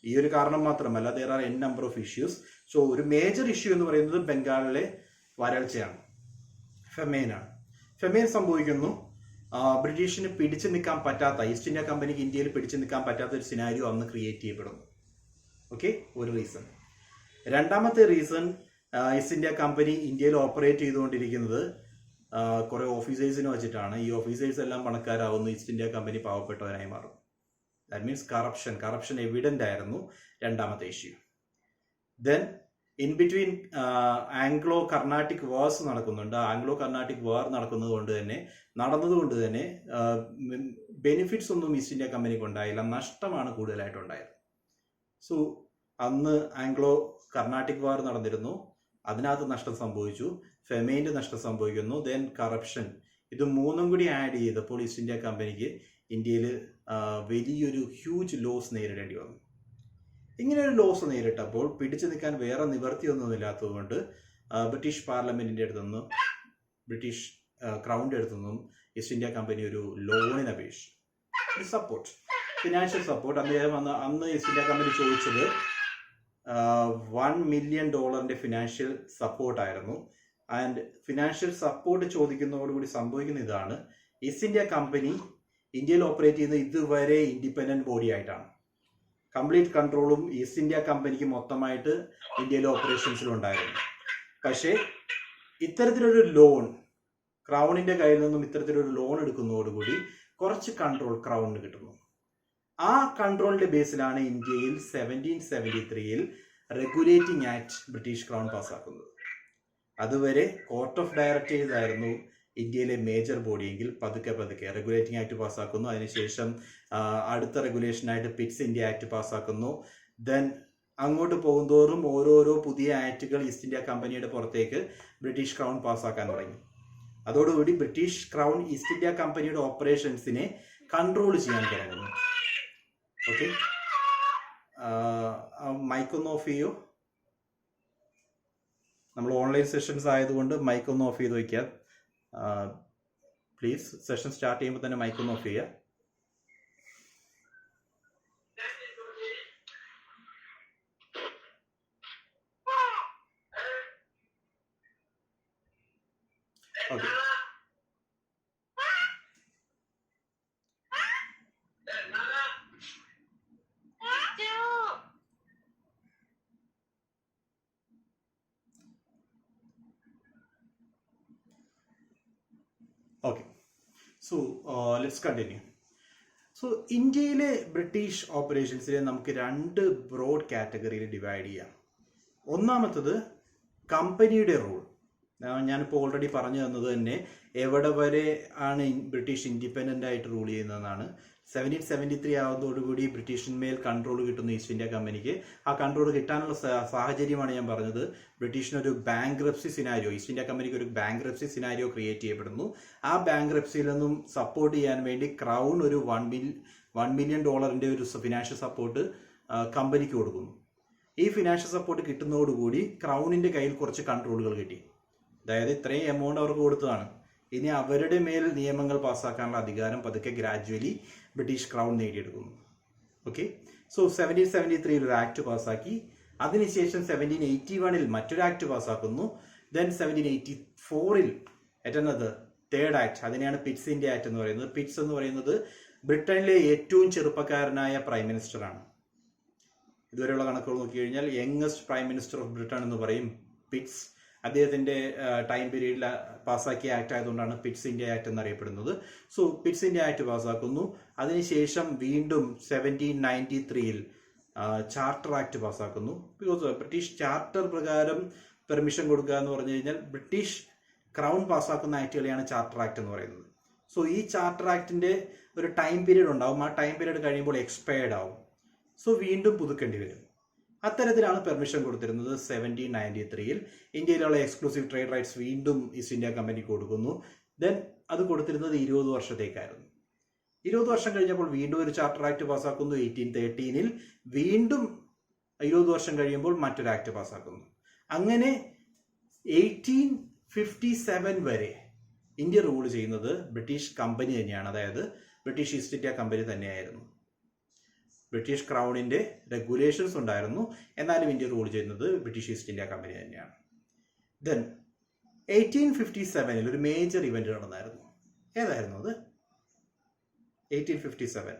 [SPEAKER 1] ഈ ഒരു കാരണം മാത്രമല്ല, there are n number of issues. So ഒരു മേജർ ഇഷ്യൂ എന്ന് പറയുന്നത് ബംഗാളിലെ വരൾച്ചയാണ്, ഫെമൈനാണ്. ഫെമൈൻ സംഭവിക്കുന്നു. ബ്രിട്ടീഷിന് പിടിച്ചു നിൽക്കാൻ പറ്റാത്ത, ഈസ്റ്റ് ഇന്ത്യ കമ്പനിക്ക് ഇന്ത്യയിൽ പിടിച്ചു നിൽക്കാൻ പറ്റാത്ത ഒരു സിനാരിയോ അന്ന് ക്രിയേറ്റ് ചെയ്യപ്പെടുന്നു. ഓക്കെ, ഒരു റീസൺ. രണ്ടാമത്തെ റീസൺ, ഈസ്റ്റ് ഇന്ത്യ കമ്പനി ഇന്ത്യയിൽ ഓപ്പറേറ്റ് ചെയ്തുകൊണ്ടിരിക്കുന്നത് കുറെ ഓഫീസേഴ്സിനെ വെച്ചിട്ടാണ്. ഈ ഓഫീസേഴ്സ് എല്ലാം പണക്കാരാവുന്നു, ഈസ്റ്റ് ഇന്ത്യ കമ്പനി പാവപ്പെട്ടവരായി മാറും. ദാറ്റ് മീൻസ് കറപ്ഷൻ എവിഡന്റ് ആയിരുന്നു രണ്ടാമത്തെ issue. Then in between Anglo Carnatic wars നടക്കുന്നുണ്ട്. ആംഗ്ലോ കർണാട്ടിക് വാർ നടന്നതുകൊണ്ട് തന്നെ ബെനിഫിറ്റ്സ് ഒന്നും ഈസ്റ്റ് ഇന്ത്യ കമ്പനിക്ക് ഉണ്ടായില്ല, നഷ്ടമാണ് കൂടുതലായിട്ടുണ്ടായത്. സോ അന്ന് ആംഗ്ലോ കർണാട്ടിക് വാർ നടന്നിരുന്നു, അതിനകത്ത് നഷ്ടം സംഭവിച്ചു, ഫെമൈൻ്റെ നഷ്ടം സംഭവിക്കുന്നു, ദെൻ കറപ്ഷൻ. ഇത് മൂന്നും കൂടി ആഡ് ചെയ്തപ്പോൾ ഈസ്റ്റ് ഇന്ത്യ കമ്പനിക്ക് ഇന്ത്യയിൽ വലിയൊരു ഹ്യൂജ് ലോസ് നേരിടേണ്ടി വന്നു. ഇങ്ങനെ ഒരു ലോസ് നേരിട്ടപ്പോൾ പിടിച്ചു നിൽക്കാൻ വേറെ നിവർത്തിയൊന്നുമില്ലാത്തതുകൊണ്ട് ബ്രിട്ടീഷ് പാർലമെന്റിന്റെ അടുത്തുനിന്നും ബ്രിട്ടീഷ് ക്രൗണിന്റെ അടുത്തുനിന്നും ഈസ്റ്റ് ഇന്ത്യ കമ്പനി ഒരു ലോണിന് അപേക്ഷിച്ചു, ഒരു സപ്പോർട്ട്, ഫിനാൻഷ്യൽ സപ്പോർട്ട്. അന്ന് ഈസ്റ്റ് ഇന്ത്യ കമ്പനി ചോദിച്ചത് $1 million ഫിനാൻഷ്യൽ സപ്പോർട്ടായിരുന്നു. ആൻഡ് ഫിനാൻഷ്യൽ സപ്പോർട്ട് ചോദിക്കുന്നതോടുകൂടി സംഭവിക്കുന്ന ഇതാണ്, ഈസ്റ്റ് ഇന്ത്യ കമ്പനി ഇന്ത്യയിൽ ഓപ്പറേറ്റ് ചെയ്യുന്ന ഇതുവരെ ഇൻഡിപെൻഡന്റ് ബോഡി ആയിട്ടാണ്. കംപ്ലീറ്റ് കൺട്രോളും ഈസ്റ്റ് ഇന്ത്യ കമ്പനിക്ക് മൊത്തമായിട്ട് ഇന്ത്യയിലെ ഓപ്പറേഷൻസിലുണ്ടായിരുന്നു. പക്ഷേ ഇത്തരത്തിലൊരു ലോൺ, ക്രൗണിന്റെ കയ്യിൽ നിന്നും ഇത്തരത്തിലൊരു ലോൺ എടുക്കുന്നതോടുകൂടി കുറച്ച് കൺട്രോൾ ക്രൗണിന് കിട്ടുന്നു. ആ കൺട്രോളിന്റെ ബേസിലാണ് ഇന്ത്യയിൽ 1773 റെഗുലേറ്റിംഗ് ആക്ട് ബ്രിട്ടീഷ് ക്രൗൺ പാസ്സാക്കുന്നത്. അതുവരെ കോർട്ട് ഓഫ് ഡയറക്ടേഴ്സ് ആയിരുന്നു ഇന്ത്യയിലെ മേജർ ബോഡി എങ്കിൽ പതുക്കെ റെഗുലേറ്റിംഗ് ആക്ട് പാസ്സാക്കുന്നു. അതിനുശേഷം അടുത്ത റെഗുലേഷനായിട്ട് പിറ്റ്സ് ഇന്ത്യ ആക്ട് പാസ്സാക്കുന്നു. ദെൻ അങ്ങോട്ട് പോകുന്തോറും ഓരോരോ പുതിയ ആക്ടുകൾ ഈസ്റ്റ് ഇന്ത്യ കമ്പനിയുടെ പുറത്തേക്ക് ബ്രിട്ടീഷ് ക്രൗൺ പാസ്സാക്കാൻ തുടങ്ങി. അതോടുകൂടി ബ്രിട്ടീഷ് ക്രൗൺ ഈസ്റ്റ് ഇന്ത്യ കമ്പനിയുടെ ഓപ്പറേഷൻസിനെ കൺട്രോൾ ചെയ്യാൻ തുടങ്ങുന്നു. ഓക്കെ, മൈക്കൊന്ന് ഓഫ് ചെയ്യോ? നമ്മൾ ഓൺലൈൻ സെഷൻസ് ആയതുകൊണ്ട് മൈക്കൊന്ന് ഓഫ് ചെയ്ത് വയ്ക്കുക പ്ലീസ്. സെഷൻ സ്റ്റാർട്ട് ചെയ്യുമ്പോൾ തന്നെ മൈക്കൊന്ന് ഓഫ് ചെയ്യുക. Okay, okay, so let's continue. So ഇന്ത്യയിലെ ബ്രിട്ടീഷ് ഓപ്പറേഷൻസിനെ നമുക്ക് രണ്ട് ബ്രോഡ് കാറ്റഗറിയിൽ ഡിവൈഡ് ചെയ്യാം. ഒന്നാമത്തത് കമ്പനിയുടെ റോൾ. ഞാനിപ്പോൾ ഓൾറെഡി പറഞ്ഞു തന്നത് തന്നെ എവിടെ വരെ ആണ് ബ്രിട്ടീഷ് ഇൻഡിപെൻഡൻ്റ് ആയിട്ട് റൂൾ ചെയ്യുന്നതെന്നാണ്. 1773 ആവുന്നതോടുകൂടി ബ്രിട്ടീഷിന്മേൽ കൺട്രോൾ കിട്ടുന്നു ഈസ്റ്റ് ഇന്ത്യ കമ്പനിക്ക്. ആ കൺട്രോൾ കിട്ടാനുള്ള സാഹചര്യമാണ് ഞാൻ പറഞ്ഞത്. ബ്രിട്ടീഷിനൊരു ബാങ്ക്രപ്സി സിനാരിയോ, ഈസ്റ്റ് ഇന്ത്യ കമ്പനിക്ക് ഒരു ബാങ്ക്രപ്സി സിനാരിയോ ക്രിയേറ്റ് ചെയ്യപ്പെടുന്നു. ആ ബാങ്ക്രപ്സിയിൽ നിന്നും സപ്പോർട്ട് ചെയ്യാൻ വേണ്ടി ക്രൗൺ ഒരു $1 million ഒരു ഫിനാൻഷ്യൽ സപ്പോർട്ട് കമ്പനിക്ക് കൊടുക്കുന്നു. ഈ ഫിനാൻഷ്യൽ സപ്പോർട്ട് കിട്ടുന്നതോടുകൂടി ക്രൗണിന്റെ കയ്യിൽ കുറച്ച് കൺട്രോളുകൾ കിട്ടി. അതായത് ഇത്രയും എമൗണ്ട് അവർക്ക് കൊടുത്തതാണ്, ഇനി അവരുടെ മേൽ നിയമങ്ങൾ പാസ്സാക്കാനുള്ള അധികാരം പതുക്കെ ഗ്രാജുവലി ബ്രിട്ടീഷ് ക്രൗൺ നേടിയെടുക്കുന്നു. ഓക്കെ, സോ 1773 ഒരു ആക്ട് പാസ്സാക്കി. അതിനുശേഷം 1781 മറ്റൊരു ആക്ട് പാസ്സാക്കുന്നു. ദെൻ 1784 എന്നത് തേർഡ് ആക്ട്, അതിനെയാണ് പിറ്റ്സ് ഇന്ത്യ ആക്ട് എന്ന് പറയുന്നത്. പിറ്റ്സ് എന്ന് പറയുന്നത് ബ്രിട്ടനിലെ ഏറ്റവും ചെറുപ്പക്കാരനായ പ്രൈം മിനിസ്റ്ററാണ്. ഇതുവരെയുള്ള കണക്കുകൾ നോക്കി കഴിഞ്ഞാൽ youngest prime minister of Britain എന്ന് പറയും പിറ്റ്സ്. അദ്ദേഹത്തിന്റെ ടൈം പീരീഡിൽ പാസ്സാക്കിയ ആക്ട് ആയതുകൊണ്ടാണ് പിറ്റ്സ് ഇന്ത്യ ആക്ട് എന്നറിയപ്പെടുന്നത്. സോ പിറ്റ്സ് ഇന്ത്യ ആക്ട് പാസ്സാക്കുന്നു. അതിനുശേഷം വീണ്ടും 1793 ചാർട്ടർ ആക്ട് പാസ്സാക്കുന്നു. ബിക്കോസ് ബ്രിട്ടീഷ് ചാർട്ടർ പ്രകാരം പെർമിഷൻ കൊടുക്കുക എന്ന് പറഞ്ഞു കഴിഞ്ഞാൽ ബ്രിട്ടീഷ് ക്രൗൺ പാസ്സാക്കുന്ന ആക്ടുകളെയാണ് ചാർട്ടർ ആക്ട് എന്ന് പറയുന്നത്. സോ ഈ ചാർട്ടർ ആക്ടിന്റെ ഒരു ടൈം പീരീഡ് ഉണ്ടാവും. ആ ടൈം പീരീഡ് കഴിയുമ്പോൾ എക്സ്പയർഡ് ആവും. സോ വീണ്ടും പുതുക്കേണ്ടി വരും. അത്തരത്തിലാണ് പെർമിഷൻ കൊടുത്തിരുന്നത്. 1793 ഇന്ത്യയിലുള്ള എക്സ്ക്ലൂസീവ് ട്രേഡ് റൈറ്റ്സ് വീണ്ടും ഈസ്റ്റ് ഇന്ത്യ കമ്പനിക്ക് കൊടുക്കുന്നു. ദെൻ അത് കൊടുത്തിരുന്നത് 20 വർഷത്തേക്കായിരുന്നു. 20 വർഷം കഴിഞ്ഞപ്പോൾ വീണ്ടും ഒരു ചാർട്ടർ ആക്ട് പാസ്സാക്കുന്നു. 1813 വീണ്ടും 20 വർഷം കഴിയുമ്പോൾ മറ്റൊരു ആക്ട് പാസ്സാക്കുന്നു. അങ്ങനെ 1857 വരെ ഇന്ത്യ റൂൾ ചെയ്യുന്നത് ബ്രിട്ടീഷ് കമ്പനി തന്നെയാണ്. അതായത് ബ്രിട്ടീഷ് ഈസ്റ്റ് ഇന്ത്യ കമ്പനി തന്നെയായിരുന്നു. ബ്രിട്ടീഷ് ക്രൗണിന്റെ റെഗുലേഷൻസ് ഉണ്ടായിരുന്നു, എന്നാലും ഇന്ത്യ റൂൾ ചെയ്യുന്നത് ബ്രിട്ടീഷ് ഈസ്റ്റ് ഇന്ത്യ കമ്പനി തന്നെയാണ്. ദെൻ 1857 ഒരു മേജർ ഇവന്റ് നടന്നായിരുന്നു. ഏതായിരുന്നു അത്? 1857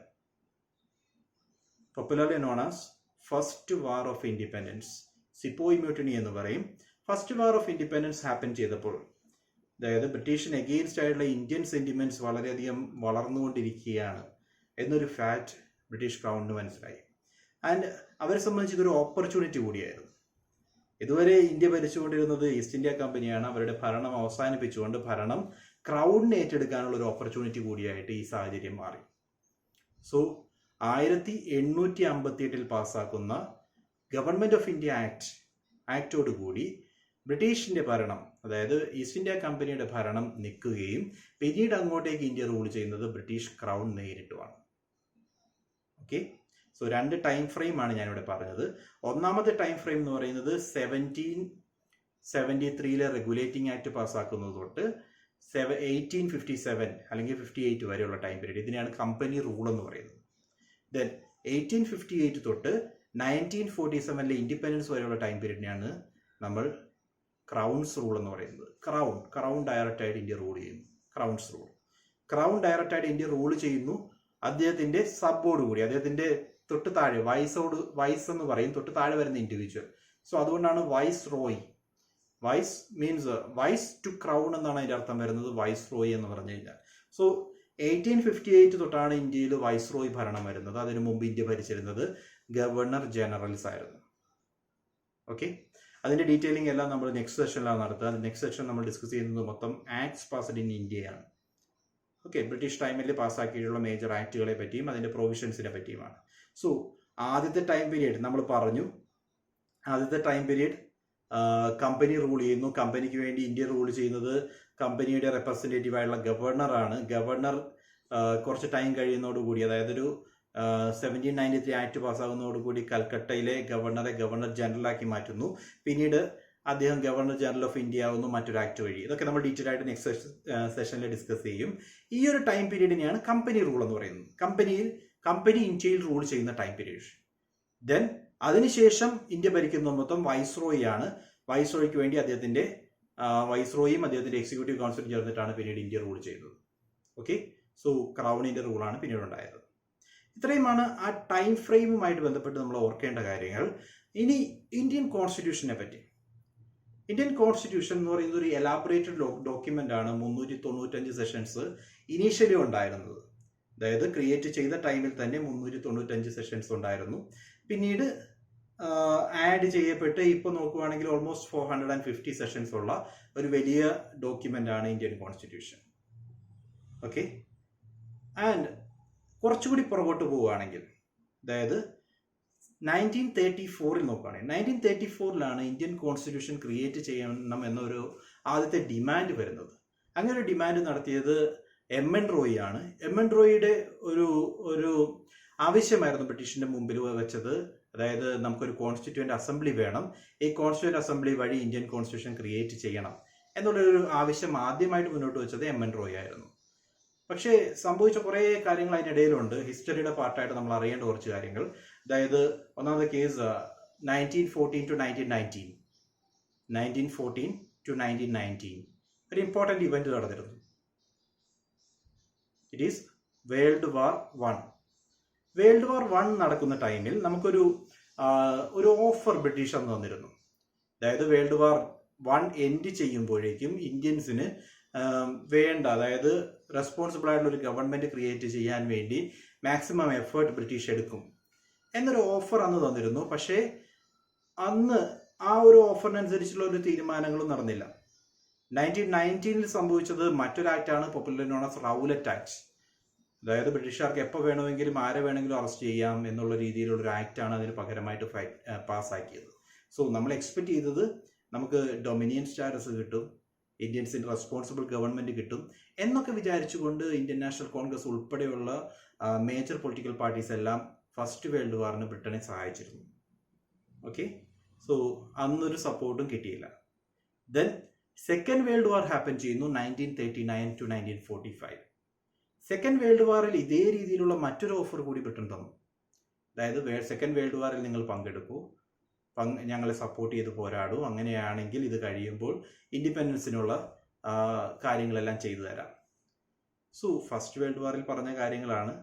[SPEAKER 1] popularly known as first war of independence, sepoy mutiny എന്ന് പറയും. First war of independence happen ചെയ്തപ്പോൾ, അതായത് ബ്രിട്ടീഷിന് എഗെയിൻസ്റ്റ് ആയിട്ടുള്ള ഇന്ത്യൻ സെന്റിമെന്റ്സ് വളരെയധികം വളർന്നുകൊണ്ടിരിക്കുകയാണ് എന്നൊരു ഫാക്ട് ബ്രിട്ടീഷ് ക്രൗണിന് മനസ്സിലായി. ആൻഡ് അവരെ സംബന്ധിച്ച് ഇതൊരു ഓപ്പർച്യൂണിറ്റി കൂടിയായിരുന്നു. ഇതുവരെ ഇന്ത്യ ഭരിച്ചുകൊണ്ടിരുന്നത് ഈസ്റ്റ് ഇന്ത്യ കമ്പനിയാണ്. അവരുടെ ഭരണം അവസാനിപ്പിച്ചുകൊണ്ട് ഭരണം ക്രൗണിനെ ഏറ്റെടുക്കാനുള്ള ഒരു ഓപ്പർച്യൂണിറ്റി കൂടിയായിട്ട് ഈ സാഹചര്യം മാറി. സോ 1858 പാസ്സാക്കുന്ന ഗവൺമെന്റ് ഓഫ് ഇന്ത്യ ആക്ടോടുകൂടി ബ്രിട്ടീഷിന്റെ ഭരണം, അതായത് ഈസ്റ്റ് ഇന്ത്യ കമ്പനിയുടെ ഭരണം നിൽക്കുകയും പിന്നീട് അങ്ങോട്ടേക്ക് ഇന്ത്യ റൂൾ ചെയ്യുന്നത് ബ്രിട്ടീഷ് ക്രൗൺ നേരിട്ടുമാണ്. ഓക്കെ, സോ രണ്ട് ടൈം ഫ്രെയിം ആണ് ഞാനിവിടെ പറഞ്ഞത്. ഒന്നാമത്തെ ടൈം ഫ്രെയിം എന്ന് പറയുന്നത് 1773 റെഗുലേറ്റിംഗ് ആക്ട് പാസ്സാക്കുന്നത് തൊട്ട് 1857 അല്ലെങ്കിൽ 58 വരെയുള്ള ടൈം പീരീഡ്, ഇതിനെയാണ് കമ്പനി റൂൾ എന്ന് പറയുന്നത്. ദെൻ 1858 തൊട്ട് 1947 ഇൻഡിപെൻഡൻസ് വരെയുള്ള ടൈം പീരീഡിനെയാണ് നമ്മൾ ക്രൗൺസ് റൂൾ എന്ന് പറയുന്നത്. ക്രൗൺ ഡയറക്റ്റ് ആയിട്ട് ഇന്ത്യ റൂൾ ചെയ്യുന്നു. ക്രൗൺസ് റൂൾ, ക്രൗൺ ഡയറക്റ്റ് ആയിട്ട് ഇന്ത്യ റൂൾ ചെയ്യുന്നു. അദ്ദേഹത്തിന്റെ സബ്ബോർഡ് കൂടി, അദ്ദേഹത്തിന്റെ തൊട്ട് താഴെ വൈസ് എന്ന് പറയും, തൊട്ട് താഴെ വരുന്ന ഇൻഡിവിജ്വൽ. സോ അതുകൊണ്ടാണ് viceroy. Vice means vice to crown എന്നാണ് അതിന്റെ അർത്ഥം വരുന്നത്, വൈസ് റോയ് എന്ന് പറഞ്ഞു കഴിഞ്ഞാൽ. സോ 1858 തൊട്ടാണ് ഇന്ത്യയിൽ വൈസ് റോയ് ഭരണം വരുന്നത്. അതിനു മുമ്പ് ഇന്ത്യ ഭരിച്ചിരുന്നത് ഗവർണർ ജനറൽസ് ആയിരുന്നു. ഓക്കെ, അതിന്റെ ഡീറ്റെയിലിംഗ് എല്ലാം നമ്മൾ നെക്സ്റ്റ് സെഷനിലാണ് നടത്തുക. നെക്സ്റ്റ് സെഷൻ നമ്മൾ ഡിസ്കസ് ചെയ്യുന്നത് മൊത്തം ആക്ട്സ് പാസ്ഡ് ഇൻ ഇന്ത്യയാണ്. ഓക്കെ, ബ്രിട്ടീഷ് ടൈമിൽ പാസ്സാക്കിയിട്ടുള്ള മേജർ ആക്ടുകളെ പറ്റിയും അതിന്റെ പ്രൊവിഷൻസിനെ പറ്റിയുമാണ്. സോ ആദ്യത്തെ ടൈം പീരീഡ് നമ്മൾ പറഞ്ഞു. ആദ്യത്തെ ടൈം പീരീഡ് കമ്പനി റൂൾ ചെയ്യുന്നു. കമ്പനിക്ക് വേണ്ടി ഇന്ത്യ റൂൾ ചെയ്യുന്നത് കമ്പനിയുടെ റെപ്രസെന്റേറ്റീവ് ആയിട്ടുള്ള ഗവർണറാണ്. ഗവർണർ കുറച്ച് ടൈം കഴിയുന്നതോടുകൂടി, അതായത് ഒരു 1793 ആക്ട് പാസ്സാകുന്നതോടുകൂടി കൽക്കട്ടയിലെ ഗവർണറെ ഗവർണർ ജനറലാക്കി മാറ്റുന്നു. പിന്നീട് അദ്ദേഹം ഗവർണർ ജനറൽ ഓഫ് ഇന്ത്യ ആവുന്നു മറ്റൊരു ആക്ട് വഴി. ഇതൊക്കെ നമ്മൾ ഡീറ്റെയിൽ ആയിട്ട് നെക്സ്റ്റ് സെഷനിൽ ഡിസ്കസ് ചെയ്യും. ഈ ഒരു ടൈം പീരീഡിനെയാണ് കമ്പനി റൂൾ എന്ന് പറയുന്നത്. കമ്പനി ഇന്ത്യയിൽ റൂൾ ചെയ്യുന്ന ടൈം പീരീഡ്. ദെൻ അതിനുശേഷം ഇന്ത്യ ഭരിക്കുന്ന മൊത്തം വൈസ്രോയി ആണ്. വൈസ്രോയ്ക്ക് വേണ്ടി അദ്ദേഹത്തിന്റെ വൈസ്രോയും അദ്ദേഹത്തിന്റെ എക്സിക്യൂട്ടീവ് കൗൺസിലും ചേർന്നിട്ടാണ് പിന്നീട് ഇന്ത്യ റൂൾ ചെയ്തത്. ഓക്കെ, സോ ക്രൗണിന്റെ റൂളാണ് പിന്നീട് ഉണ്ടായത്. ഇത്രയുമാണ് ആ ടൈം ഫ്രെയിമുമായിട്ട് ബന്ധപ്പെട്ട് നമ്മൾ ഓർക്കേണ്ട കാര്യങ്ങൾ. ഇനി ഇന്ത്യൻ കോൺസ്റ്റിറ്റ്യൂഷനെ പറ്റി. ഇന്ത്യൻ കോൺസ്റ്റിറ്റ്യൂഷൻ എന്ന് പറയുന്നത് ഒരു എലാബറേറ്റഡ് ഡോക്യുമെന്റ് ആണ്. 395 സെഷൻസ് ഇനീഷ്യലി ഉണ്ടായിരുന്നത്. അതായത് ക്രിയേറ്റ് ചെയ്ത ടൈമിൽ തന്നെ 395 സെഷൻസ് ഉണ്ടായിരുന്നു. പിന്നീട് ആഡ് ചെയ്യപ്പെട്ട് ഇപ്പോൾ നോക്കുവാണെങ്കിൽ ഓൾമോസ്റ്റ് 450 സെഷൻസ് ഉള്ള ഒരു വലിയ ഡോക്യുമെന്റ് ആണ് ഇന്ത്യൻ കോൺസ്റ്റിറ്റ്യൂഷൻ. ഓക്കെ, ആൻഡ് കുറച്ചുകൂടി പുറകോട്ട് പോവുകയാണെങ്കിൽ, അതായത് 1934 നോക്കുകയാണെങ്കിൽ 1934 ഇന്ത്യൻ കോൺസ്റ്റിറ്റ്യൂഷൻ ക്രിയേറ്റ് ചെയ്യണം എന്നൊരു ആദ്യത്തെ ഡിമാൻഡ് വരുന്നത്. അങ്ങനെ ഒരു ഡിമാൻഡ് നടത്തിയത് MN റോയ് ആണ്. MN റോയിയുടെ ഒരു ആവശ്യമായിരുന്നു ബ്രിട്ടീഷിന്റെ മുമ്പിൽ വെച്ചത്. അതായത് നമുക്കൊരു കോൺസ്റ്റിറ്റ്യൂവന്റ് അസംബ്ലി വേണം, ഈ കോൺസ്റ്റിറ്റ്യൂവന്റ് അസംബ്ലി വഴി ഇന്ത്യൻ കോൺസ്റ്റിറ്റ്യൂഷൻ ക്രിയേറ്റ് ചെയ്യണം എന്നുള്ളൊരു ആവശ്യം ആദ്യമായിട്ട് മുന്നോട്ട് വെച്ചത് MN റോയ് ആയിരുന്നു. പക്ഷേ സംഭവിച്ച കുറേ കാര്യങ്ങൾ അതിനിടയിലുണ്ട്. ഹിസ്റ്ററിയുടെ പാർട്ടായിട്ട് നമ്മൾ അറിയേണ്ട കുറച്ച് കാര്യങ്ങൾ. അതായത് ഒന്നാമത്തെ കേസ് 1914 to 1919 ഒരു ഇമ്പോർട്ടന്റ് ഇവന്റ് നടന്നിരുന്നു. It is world war 1. World war 1 നടക്കുന്ന ടൈമിൽ നമുക്കൊരു ഓഫർ ബ്രിട്ടീഷ് അന്ന് തന്നിരുന്നു. അതായത് വേൾഡ് വാർ 1 എൻഡ് ചെയ്യുമ്പോഴേക്കും ഇന്ത്യൻസിന് വേണ്ട, അതായത് റെസ്പോൺസിബിൾ ആയിട്ടുള്ള ഒരു ഗവൺമെന്റ് ക്രിയേറ്റ് ചെയ്യാൻ വേണ്ടി മാക്സിമം എഫേർട്ട് ബ്രിട്ടീഷ് എടുക്കും എന്നൊരു ഓഫർ അന്ന് തന്നിരുന്നു. പക്ഷേ അന്ന് ആ ഒരു ഓഫറിനനുസരിച്ചുള്ള ഒരു തീരുമാനങ്ങളും നടന്നില്ല. 1919 സംഭവിച്ചത് മറ്റൊരു ആക്റ്റാണ്, popular known as Rowlatt act. അതായത് ബ്രിട്ടീഷുകാർക്ക് എപ്പോൾ വേണമെങ്കിലും ആരെ വേണമെങ്കിലും അറസ്റ്റ് ചെയ്യാം എന്നുള്ള രീതിയിലുള്ള ഒരു ആക്റ്റാണ് അതിന് പകരമായിട്ട് പാസ്സാക്കിയത്. സോ നമ്മൾ എക്സ്പെക്ട് ചെയ്തത് നമുക്ക് ഡൊമിനിയൻ സ്റ്റാറ്റസ് കിട്ടും, ഇന്ത്യൻസിന് റെസ്പോൺസിബിൾ ഗവൺമെന്റ് കിട്ടും എന്നൊക്കെ വിചാരിച്ചുകൊണ്ട് ഇന്ത്യൻ നാഷണൽ കോൺഗ്രസ് ഉൾപ്പെടെയുള്ള മേജർ പൊളിറ്റിക്കൽ പാർട്ടീസ് എല്ലാം ഫസ്റ്റ് വേൾഡ് വാറിന് ബ്രിട്ടനെ സഹായിച്ചിരുന്നു. ഓക്കെ, സോ അന്നൊരു സപ്പോർട്ടും കിട്ടിയില്ല. ദെൻ സെക്കൻഡ് വേൾഡ് വാർ ഹാപ്പൻ ചെയ്യുന്നു 1939 to 1945. സെക്കൻഡ് വേൾഡ് വാറിൽ ഇതേ രീതിയിലുള്ള മറ്റൊരു ഓഫർ കൂടി ബ്രിട്ടൻ തന്നു. അതായത് സെക്കൻഡ് വേൾഡ് വാറിൽ നിങ്ങൾ പങ്കെടുക്കൂ, ഞങ്ങളെ സപ്പോർട്ട് ചെയ്ത് പോരാടൂ, അങ്ങനെയാണെങ്കിൽ ഇത് കഴിയുമ്പോൾ ഇൻഡിപെൻഡൻസിനുള്ള കാര്യങ്ങളെല്ലാം ചെയ്തു തരാം. സോ ഫസ്റ്റ് വേൾഡ് വാറിൽ പറഞ്ഞ കാര്യങ്ങളാണ്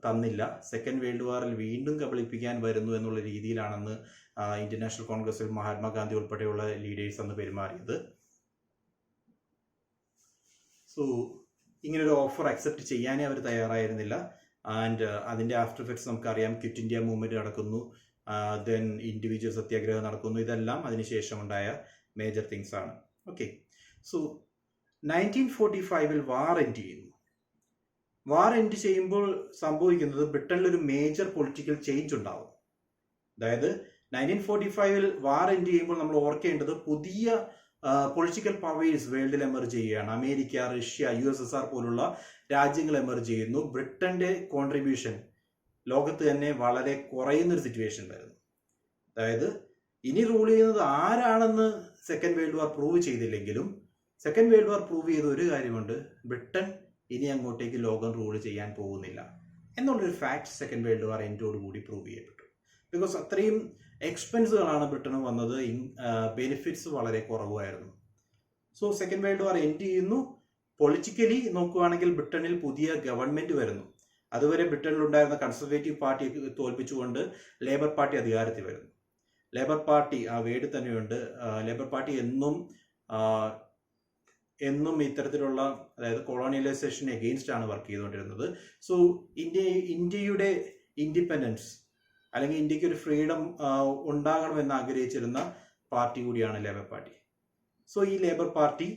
[SPEAKER 1] തന്നില്ല. സെക്കൻഡ് വേൾഡ് വാറിൽ വീണ്ടും കബളിപ്പിക്കാൻ വരുന്നു എന്നുള്ള രീതിയിലാണെന്ന് ഇന്ത്യൻ നാഷണൽ കോൺഗ്രസിൽ മഹാത്മാഗാന്ധി ഉൾപ്പെടെയുള്ള ലീഡേഴ്സ് അന്ന് പെരുമാറിയത്. സോ ഇങ്ങനൊരു ഓഫർ അക്സെപ്റ്റ് ചെയ്യാനേ അവർ തയ്യാറായിരുന്നില്ല. ആൻഡ് അതിൻ്റെ ആഫ്റ്റർ എഫക്ട്സ് നമുക്കറിയാം. ക്വിറ്റ് ഇന്ത്യ മൂവ്മെൻറ്റ് നടക്കുന്നു, ദെൻ ഇൻഡിവിജ്വൽ സത്യാഗ്രഹം നടക്കുന്നു. ഇതെല്ലാം അതിനുശേഷം ഉണ്ടായ മേജർ തിങ്സ് ആണ്. ഓക്കെ, സോ 1945 വാർ എൻഡ് ചെയ്യുന്നു. വാർ എൻഡ് ചെയ്യുമ്പോൾ സംഭവിക്കുന്നത് ബ്രിട്ടനിലൊരു മേജർ പൊളിറ്റിക്കൽ ചേഞ്ച് ഉണ്ടാവും. അതായത് 1945 വാർ എൻഡ് ചെയ്യുമ്പോൾ നമ്മൾ ഓർക്കേണ്ടത് പുതിയ പൊളിറ്റിക്കൽ പവേഴ്സ് വേൾഡിൽ എമർജ് ചെയ്യുകയാണ്. അമേരിക്ക, റഷ്യ, USSR പോലുള്ള രാജ്യങ്ങൾ എമർജ് ചെയ്യുന്നു. ബ്രിട്ടന്റെ കോൺട്രിബ്യൂഷൻ ലോകത്ത് തന്നെ വളരെ കുറയുന്നൊരു സിറ്റുവേഷൻ വരുന്നു. അതായത് ഇനി റൂൾ ചെയ്യുന്നത് ആരാണെന്ന് സെക്കൻഡ് വേൾഡ് വാർ പ്രൂവ് ചെയ്തില്ലെങ്കിലും സെക്കൻഡ് വേൾഡ് വാർ പ്രൂവ് ചെയ്ത ഒരു കാര്യമുണ്ട്, ബ്രിട്ടൻ ഇനി അങ്ങോട്ടേക്ക് ലോകം റൂൾ ചെയ്യാൻ പോകുന്നില്ല എന്നുള്ളൊരു ഫാക്ട് സെക്കൻഡ് വേൾഡ് വാർ എൻഡോടുകൂടി പ്രൂവ് ചെയ്യപ്പെട്ടു. ബിക്കോസ് അത്രയും എക്സ്പെൻസുകളാണ് ബ്രിട്ടന് വന്നത്, ബെനിഫിറ്റ്സ് വളരെ കുറവായിരുന്നു. So second world war end ചെയ്യുന്നു. പൊളിറ്റിക്കലി നോക്കുകയാണെങ്കിൽ ബ്രിട്ടനിൽ പുതിയ ഗവൺമെന്റ് വരുന്നു. അതുവരെ ബ്രിട്ടനിലുണ്ടായിരുന്ന കൺസർവേറ്റീവ് പാർട്ടിയെ തോൽപ്പിച്ചുകൊണ്ട് ലേബർ പാർട്ടി അധികാരത്തിൽ വരുന്നു. ലേബർ പാർട്ടി, ആ വേർഡ് തന്നെയുണ്ട്, ലേബർ പാർട്ടി എന്നും ഇത്തരത്തിലുള്ള, അതായത് കൊളോണിയലൈസേഷന് എഗെയിൻസ്റ്റ് ആണ് വർക്ക് ചെയ്തുകൊണ്ടിരുന്നത്. സോ ഇന്ത്യയുടെ ഇൻഡിപെൻഡൻസ് അല്ലെങ്കിൽ ഇന്ത്യക്ക് ഒരു ഫ്രീഡം ഉണ്ടാകണമെന്ന് ആഗ്രഹിച്ചിരുന്ന പാർട്ടി കൂടിയാണ് ലേബർ പാർട്ടി. സോ ഈ ലേബർ പാർട്ടി